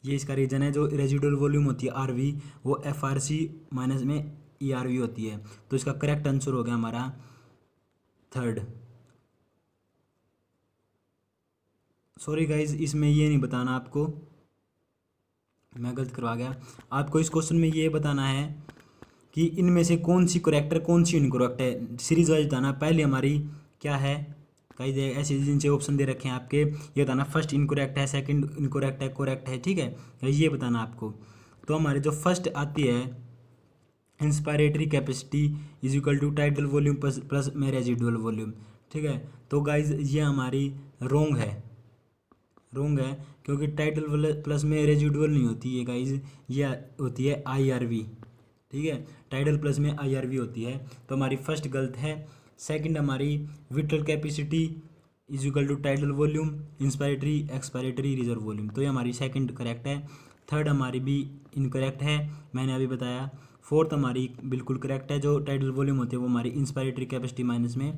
ये इसका रीजन है। जो रेजिडुअल वॉल्यूम होती है RV वो FRC माइनस में ERV होती है। तो इसका करेक्ट आंसर हो गया हमारा थर्ड। सॉरी गाइज, इसमें ये नहीं बताना आपको, मैं गलत करवा गया। आपको इस क्वेश्चन में ये बताना है कि इनमें से कौन सी करेक्ट है कौन सी इनकरेक्ट है, सीरीज वाइज बताना। पहले हमारी क्या है कई ऐसे जिनसे ऑप्शन दे रखे हैं आपके, ये बताना फर्स्ट इनकरेक्ट है, सेकंड इनकरेक्ट है, करेक्ट है, ठीक है, ये बताना आपको। तो हमारे जो फर्स्ट आती है inspiratory capacity is equal to tidal volume plus में रेजिडुअल वॉल्यूम, ठीक है। तो गाइज ये हमारी रोंग है, रोंग है, क्योंकि टाइटल प्लस में रेजिडुअल नहीं होती है गाइज, ये होती है IRV, ठीक है, टाइडल प्लस में IRV होती है। तो हमारी फर्स्ट गलत है। सेकंड हमारी vital capacity is equal to tidal volume inspiratory expiratory reserve volume, तो ये हमारी सेकंड करेक्ट है। थर्ड हमारी भी इनकरेक्ट है, मैंने अभी बताया। फोर्थ हमारी बिल्कुल करेक्ट है, जो टाइडल वॉल्यूम होती है वो हमारी इंस्पायरेटरी कैपेसिटी माइनस में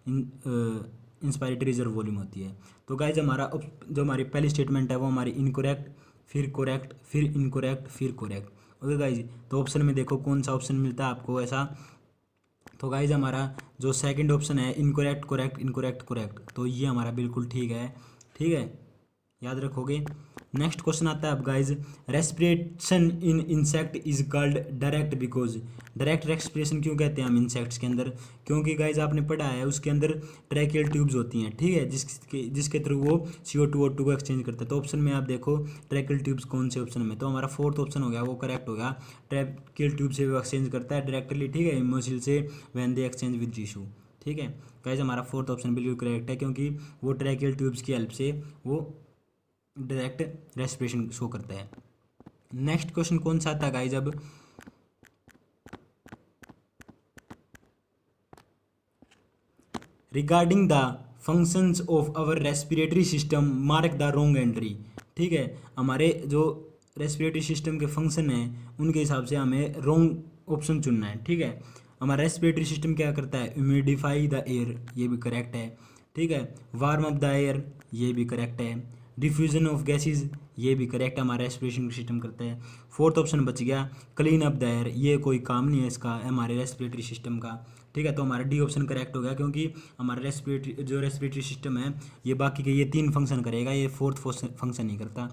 इंस्पायरेटरी रिजर्व वॉल्यूम होती है। तो गाइज हमारा जो हमारी पहली स्टेटमेंट है वो हमारी इनकरेक्ट, फिर करेक्ट, फिर इनकरेक्ट, फिर करेक्ट। ओके गाइज, तो ऑप्शन में देखो कौन सा ऑप्शन मिलता है आपको ऐसा। तो गाइज हमारा जो सेकंड ऑप्शन है इनकरेक्ट करेक्ट इनकरेक्ट करेक्ट, तो ये हमारा बिल्कुल ठीक है, ठीक है, याद रखोगे। नेक्स्ट क्वेश्चन आता है अब guys, respiration in insect is called direct because, direct respiration क्यों कहते हैं हम इंसेक्ट्स के अंदर, क्योंकि गाइज आपने पढ़ा है उसके अंदर ट्रैकियल ट्यूब्स होती हैं, ठीक है, जिसके थ्रू वो CO2 O2 को एक्सचेंज करता है। तो ऑप्शन में आप देखो ट्रैकियल ट्यूब्स कौन से ऑप्शन में, तो हमारा फोर्थ ऑप्शन हो गया, वो करेक्ट हो गया। ट्रैकियल ट्यूब से वो एक्सचेंज करता है डायरेक्टली, ठीक है, मसिल से when they exchange with tissue, ठीक है गाइज, हमारा फोर्थ ऑप्शन बिल्कुल करेक्ट है, क्योंकि वो ट्रैकियल ट्यूब्स की हेल्प से वो डायरेक्ट रेस्पिरेशन शो करता है। नेक्स्ट क्वेश्चन कौन सा था गाइज अब, regarding the functions of our respiratory system mark the wrong entry, ठीक है, हमारे जो रेस्पिरेटरी सिस्टम के फंक्शन हैं उनके हिसाब से हमें रॉन्ग ऑप्शन चुनना है, ठीक है। हमारा रेस्पिरेटरी सिस्टम क्या करता है, ह्यूमिडिफाई द एयर, ये भी करेक्ट है, ठीक है, वार्म अप द एयर, ये भी करेक्ट है, डिफ्यूजन ऑफ गैसेज, ये भी करेक्ट हमारा रेस्पिरेशन सिस्टम करता है। फोर्थ ऑप्शन बच गया क्लीन अप द एयर, ये कोई काम नहीं है इसका हमारे रेस्पिरेटरी सिस्टम का, ठीक है, तो हमारा डी ऑप्शन करेक्ट हो गया, क्योंकि हमारा रेस्पिरेटरी सिस्टम है ये बाकी के ये 3 फंक्शन करेगा, ये फोर्थ फंक्शन नहीं करता।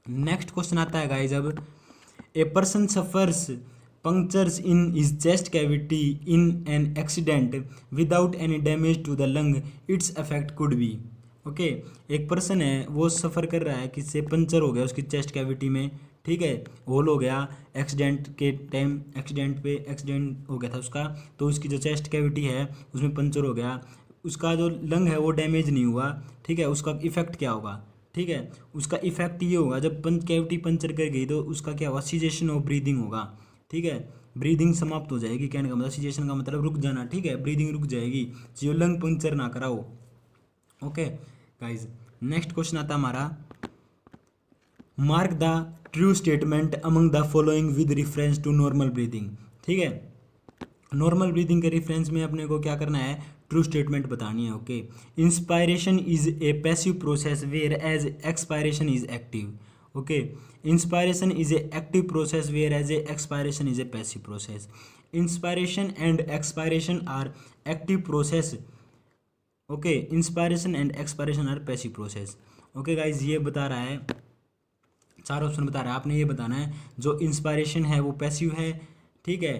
नेक्स्ट क्वेश्चन आता है गाइज अब, a person suffers punctures in his chest cavity in an accident without any damage to the lung, its effect could be, okay एक पर्सन है वो सफ़र कर रहा है, किससे पंचर हो गया उसकी चेस्ट कैविटी में, ठीक है, होल हो गया एक्सीडेंट के टाइम, एक्सीडेंट हो गया था उसका, तो उसकी जो चेस्ट कैविटी है उसमें पंचर हो गया, उसका जो लंग है वो डैमेज नहीं हुआ, ठीक है, उसका इफेक्ट क्या होगा, ठीक है, उसका इफेक्ट ये होगा जब कैविटी पंचर कर गई तो उसका क्या होगा, सीजेशन ऑफ ब्रीदिंग होगा, ठीक है, ब्रीदिंग समाप्त हो जाएगी, कहने का मतलब सीजेशन का मतलब रुक जाना, ठीक है, ब्रीदिंग रुक जाएगी, जो लंग पंचर ना कराओ, ओके गाइज। नेक्स्ट क्वेश्चन आता हमारा, mark the true statement among the following with reference to normal breathing, ठीक है, नॉर्मल ब्रीदिंग के रेफरेंस में अपने को क्या करना है, ट्रू स्टेटमेंट बतानी है, okay. Inspiration is a passive process whereas expiration is active, okay, inspiration is a active process whereas a expiration is a passive process, inspiration and expiration are active process, okay, inspiration and expiration are passive process, okay guys, ये बता रहा है 4 option बता रहा है, आपने ये बताना है जो इंस्पायरेशन है वो पैसिव है, ठीक है,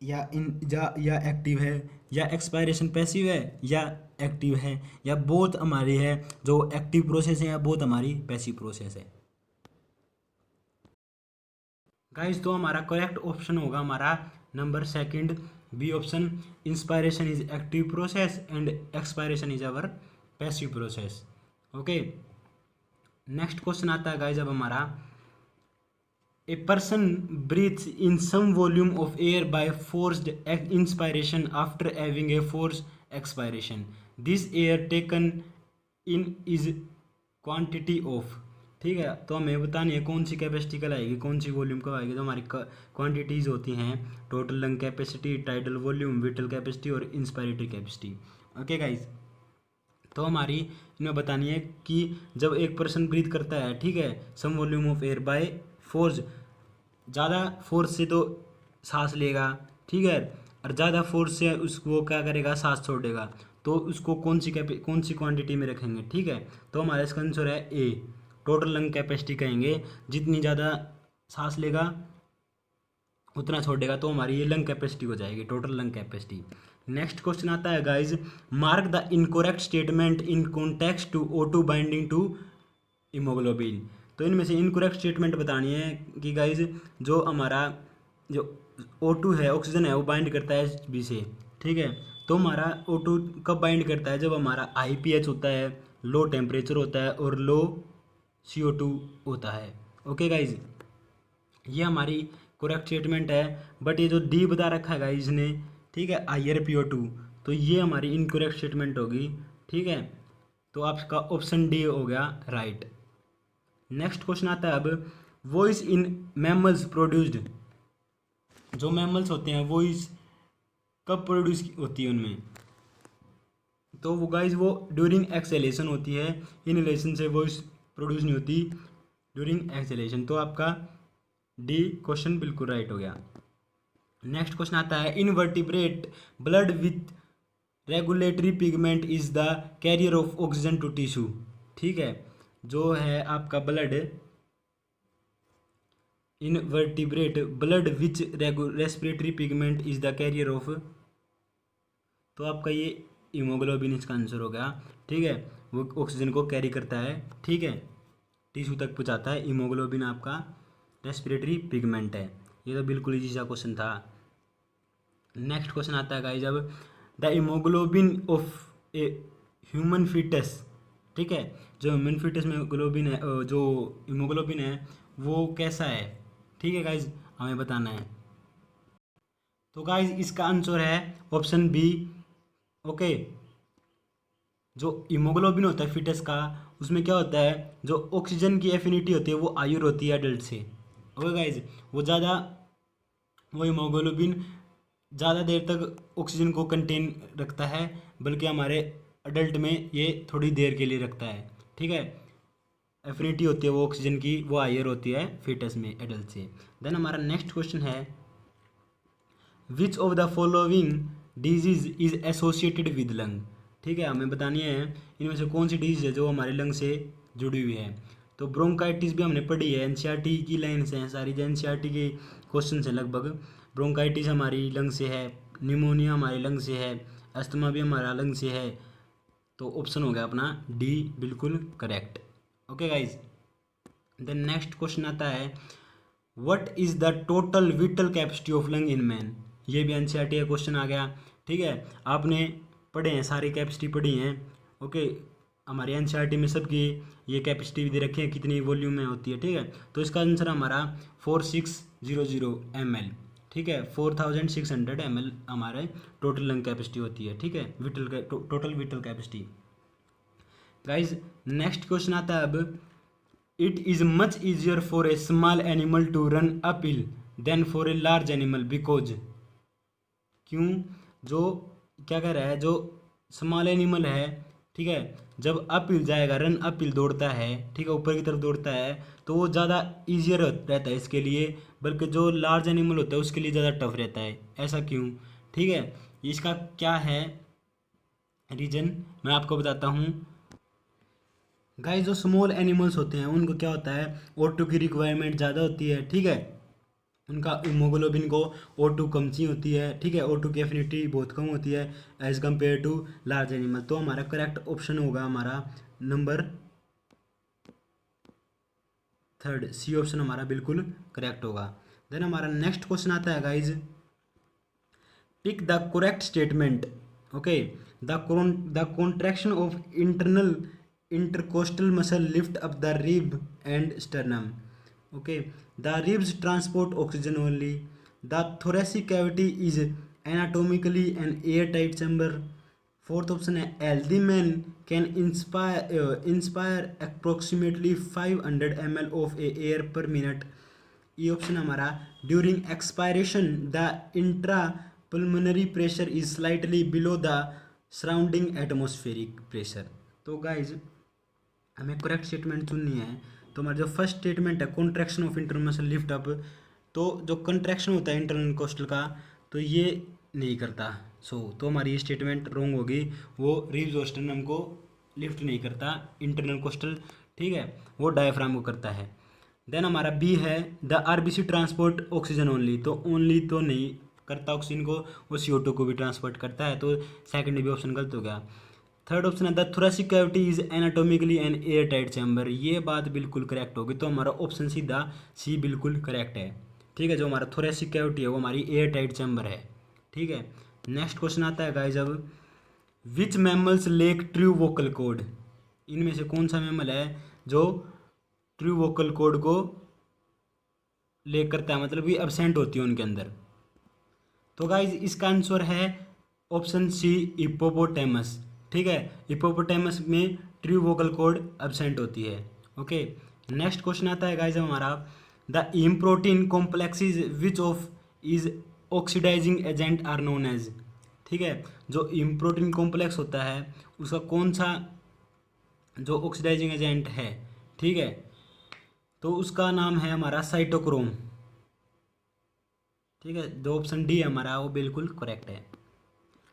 या एक्टिव है, या एक्सपायरेशन पैसिव है या एक्टिव है, या बोथ हमारी है, जो एक्टिव प्रोसेस है या बोथ हमारी पैसिव प्रोसेस है गाइज। तो हमारा करेक्ट ऑप्शन होगा हमारा number second, B option, inspiration is active process and expiration is our passive process, okay. Next question आता है गाइज अब हमारा, a person breathes in some volume of air by forced inspiration after having a force expiration, this air taken in is quantity of, ठीक है, तो हमें बतानी है कौन सी कैपेसिटी कल आएगी, कौन सी वॉल्यूम कब आएगी, तो हमारी क्वांटिटीज़ होती हैं total lung capacity, tidal volume, whittle capacity और इंस्पायरेटरी कैपेसिटी, ओके गाइज। तो हमारी इनमें बतानी है कि जब एक पर्सन ब्रीथ करता है, ठीक है, some volume of air by force, ज़्यादा फोर्स से तो सांस लेगा, ठीक है, और ज़्यादा फोर्स से उसको क्या करेगा, सांस छोड़ेगा, तो उसको कौन सी क्वांटिटी में रखेंगे, ठीक है, तो हमारा इसका आंसर है ए, टोटल लंग कैपेसिटी कहेंगे, जितनी ज़्यादा सांस लेगा उतना छोड़ेगा, तो हमारी ये लंग कैपेसिटी हो जाएगी, total lung capacity. Next question आता है guys, mark the incorrect statement in context to O2 binding to haemoglobin, तो इनमें से इनकोरेक्ट स्टेटमेंट बतानी है कि गाइज जो हमारा जो O2 है, ऑक्सीजन है, वो बाइंड करता है Hb से, ठीक है, तो हमारा O2 कब बाइंड करता है, जब हमारा हाई pH होता है, लो टेम्परेचर होता है और लो CO2 होता है, ओके गाइज, ये हमारी करेक्ट स्टेटमेंट है। बट ये जो डी बता रखा है गाइज ने, ठीक है, हायर PO2, तो ये हमारी इनकरेक्ट स्टेटमेंट होगी, ठीक है, तो आपका ऑप्शन डी हो गया राइट। नेक्स्ट क्वेश्चन आता है अब, वॉइस इन मैमल्स प्रोड्यूस्ड, जो मैमल्स होते हैं वॉइस कब प्रोड्यूस होती है उनमें, तो वो गाइज वो ड्यूरिंग एक्सेलेशन होती है, इनहेलेशन से वॉइस प्रोड्यूस नहीं होती, ड्यूरिंग एक्सेलेशन, तो आपका डी क्वेश्चन बिल्कुल राइट हो गया। नेक्स्ट क्वेश्चन आता है, invertebrate blood with regulatory pigment is the carrier of oxygen to tissue, ठीक है, जो है आपका blood, invertebrate blood which respiratory pigment is the carrier of, तो आपका ये हीमोग्लोबिन इसका आंसर हो गया। ठीक है, वो ऑक्सीजन को कैरी करता है, ठीक है, टिश्यू तक पहुँचाता है। हीमोग्लोबिन आपका रेस्पिरेटरी पिगमेंट है। ये तो बिल्कुल इजी सा क्वेश्चन था। नेक्स्ट क्वेश्चन आता है गाइस, अब the haemoglobin of a human foetus, ठीक है, जो ह्यूमन फीटस में ग्लोबिन है, जो हीमोग्लोबिन है वो कैसा है, ठीक है गाइस, हमें बताना है। तो गाइस इसका आंसर है ऑप्शन बी। ओके, जो हीमोग्लोबिन होता है फीटस का, उसमें क्या होता है, जो ऑक्सीजन की एफिनिटी होती है वो हायर होती है एडल्ट से। ओके गाइस, वो हीमोग्लोबिन ज़्यादा देर तक ऑक्सीजन को कंटेन रखता है, बल्कि हमारे अडल्ट में ये थोड़ी देर के लिए रखता है। ठीक है, एफिनिटी होती है वो ऑक्सीजन की, वो हायर होती है फीटस में एडल्ट से। देन हमारा नेक्स्ट क्वेश्चन है, विच of the following disease is associated with lung, ठीक है, हमें बतानी है इनमें से कौन सी डिजीज है जो हमारे लंग से जुड़ी हुई है। तो ब्रोंकाइटिस भी हमने पढ़ी है, एनसीईआरटी की लाइन से हैं सारी, जो एनसीईआरटी के क्वेश्चन है लगभग। ब्रोंकाइटिस हमारी लंग से है, निमोनिया हमारे लंग से है, अस्थमा भी हमारा लंग से है। तो ऑप्शन हो गया अपना डी बिल्कुल correct. Okay guys, then next question आता है, what is the total vital capacity of lung in man, ये भी एनसीईआरटी का क्वेश्चन आ गया। ठीक है, आपने पढ़े हैं, सारी कैपेसिटी पढ़ी हैं। ओके, हमारे एनसीईआरटी में सबकी ये कैपेसिटी भी दे रखी है, कितनी वॉल्यूम में होती है। ठीक है, तो इसका आंसर हमारा 4600 ml, ठीक है, 4600 ml हमारे टोटल लंग कैपेसिटी होती है। ठीक है, total vital capacity. Guys next question आता है अब, it is much easier for a small animal to run up hill than for a large animal because, क्यों, जो क्या कह रहा है, जो स्मॉल एनिमल है, ठीक है, जब अप हिल जाएगा, रन अप हिल दौड़ता है, ठीक है, ऊपर की तरफ दौड़ता है, तो वो ज़्यादा ईजियर रहता है इसके लिए, बल्कि जो लार्ज एनिमल होता है उसके लिए ज़्यादा टफ रहता है। ऐसा क्यों, ठीक है, इसका क्या है रीज़न, मैं आपको बताता हूँ। गाइस जो स्मॉल एनिमल्स होते हैं उनको क्या होता है, O2 की रिक्वायरमेंट ज़्यादा होती है। ठीक है, उनका हीमोग्लोबिन को O2 कम सी होती है। ठीक है, O2 की एफिनिटी बहुत कम होती है as compare to large animal. तो हमारा करेक्ट ऑप्शन होगा हमारा नंबर 3, सी ऑप्शन हमारा बिल्कुल करेक्ट होगा। देन हमारा नेक्स्ट क्वेश्चन आता है guys, pick the correct statement. Okay, the contraction of internal intercostal muscle lift up the rib and sternum. Okay, the ribs transport oxygen only. The thoracic cavity is anatomically an airtight chamber. Fourth option है, healthy man can inspire approximately 500 ml of air per minute. ये option हमारा, during expiration the intrapulmonary pressure is slightly below the surrounding atmospheric pressure. तो guys हमें correct statement चुननी है। तो हमारा जो फर्स्ट स्टेटमेंट है, contraction of internal muscle lift up, तो जो कंट्रैक्शन होता है इंटरनल कोस्टल का, तो ये नहीं करता। तो हमारी ये स्टेटमेंट रॉन्ग होगी, वो रिब्स और स्टर्नम को लिफ्ट नहीं करता इंटरनल कोस्टल, ठीक है, वो डायफ्राम को करता है। देन हमारा बी है, the RBC transport oxygen only, तो ओनली तो नहीं करता ऑक्सीजन को, वो CO2 को भी ट्रांसपोर्ट करता है। तो सेकंड भी ऑप्शन गलत हो गया। थर्ड ऑप्शन है, the thoracic cavity is anatomically an air tight chamber, ये बात बिल्कुल करेक्ट होगी। तो हमारा ऑप्शन सीधा सी बिल्कुल करेक्ट है। ठीक है, जो हमारा थोरेसिक कैविटी है वो हमारी एयर टाइट चैम्बर है। ठीक है, नेक्स्ट क्वेश्चन आता है गाइज अब, which mammals lack true vocal cord, इनमें से कौन सा मैमल है जो ट्रू वोकल कोड को लेक करता है, मतलब कि एब्सेंट होती है उनके अंदर। तो गाइज इसका आंसर है ऑप्शन सी, हिप्पोपोटेमस। ठीक है, हिप्पोपोटेमस में ट्रू वोकल कॉर्ड एब्सेंट होती है। ओके, नेक्स्ट क्वेश्चन आता है गाइज हमारा, the haem protein complexes which of is oxidising agent are known as, ठीक है, जो हीम प्रोटीन कॉम्प्लेक्स होता है उसका कौन सा जो ऑक्सीडाइजिंग एजेंट है, ठीक है, तो उसका नाम है हमारा साइटोक्रोम। ठीक है, जो ऑप्शन डी है हमारा वो बिल्कुल करेक्ट है।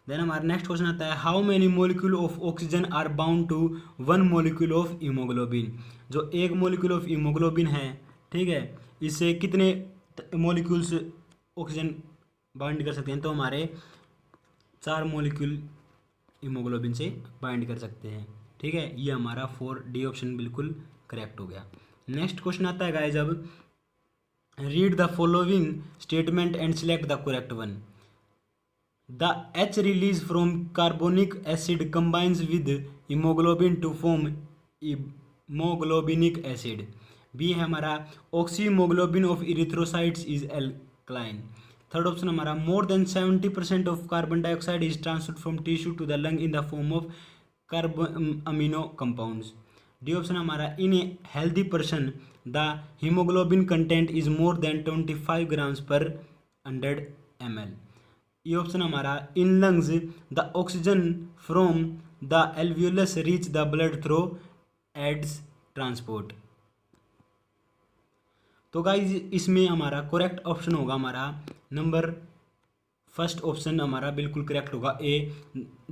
देन हमारा नेक्स्ट क्वेश्चन आता है how many molecule of oxygen are bound to 1 molecule of haemoglobin. जो 1 मोलिक्यूल ऑफ हीमोग्लोबिन है, ठीक है, इससे कितने मोलिक्यूल्स ऑक्सीजन बाइंड कर सकते हैं? तो हमारे 4 मोलिक्यूल हीमोग्लोबिन से बाइंड कर सकते हैं, ठीक है। ये हमारा 4D ऑप्शन बिल्कुल करेक्ट हो गया। नेक्स्ट क्वेश्चन आता है गाइस, अब read the following statement and select the correct one. The H release from carbonic acid combines with hemoglobin to form hemoglobinic acid. B है हमारा oxyhemoglobin of erythrocytes is alkaline. Third option हमारा more than 70% of carbon dioxide is transferred from tissue to the lung in the form of amino compounds. D option हमारा in a healthy person the hemoglobin content is more than 25 grams per 100 ml. ये option हमारा in lungs the oxygen from the alveolus reach the blood through aids transport. तो guys इसमें हमारा correct option होगा हमारा number first option हमारा बिल्कुल correct होगा A.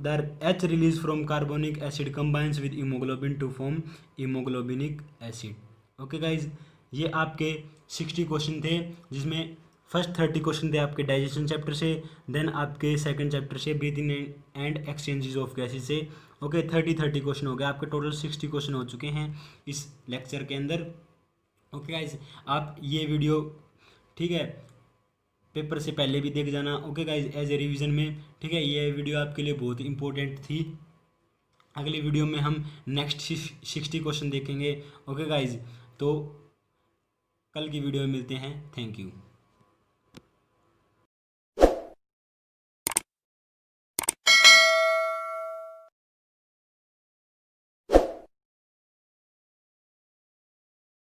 The H release from carbonic acid combines with haemoglobin to form haemoglobinic acid. Okay guys, ये आपके 60 क्वेश्चन थे, जिसमें फर्स्ट 30 क्वेश्चन थे आपके डाइजेशन चैप्टर से, देन आपके सेकंड चैप्टर से breathing and exchanges of gases से। ओके, 30 क्वेश्चन हो गए आपके, टोटल 60 क्वेश्चन हो चुके हैं इस लेक्चर के अंदर। ओके गाइज, आप ये वीडियो, ठीक है, पेपर से पहले भी देख जाना। Okay guys, as a revision में, ठीक है, ये वीडियो आपके लिए बहुत इंपॉर्टेंट थी। अगली वीडियो में हम नेक्स्ट 60 क्वेश्चन देखेंगे। ओके गाइज, तो कल की वीडियो में मिलते हैं। Thank you.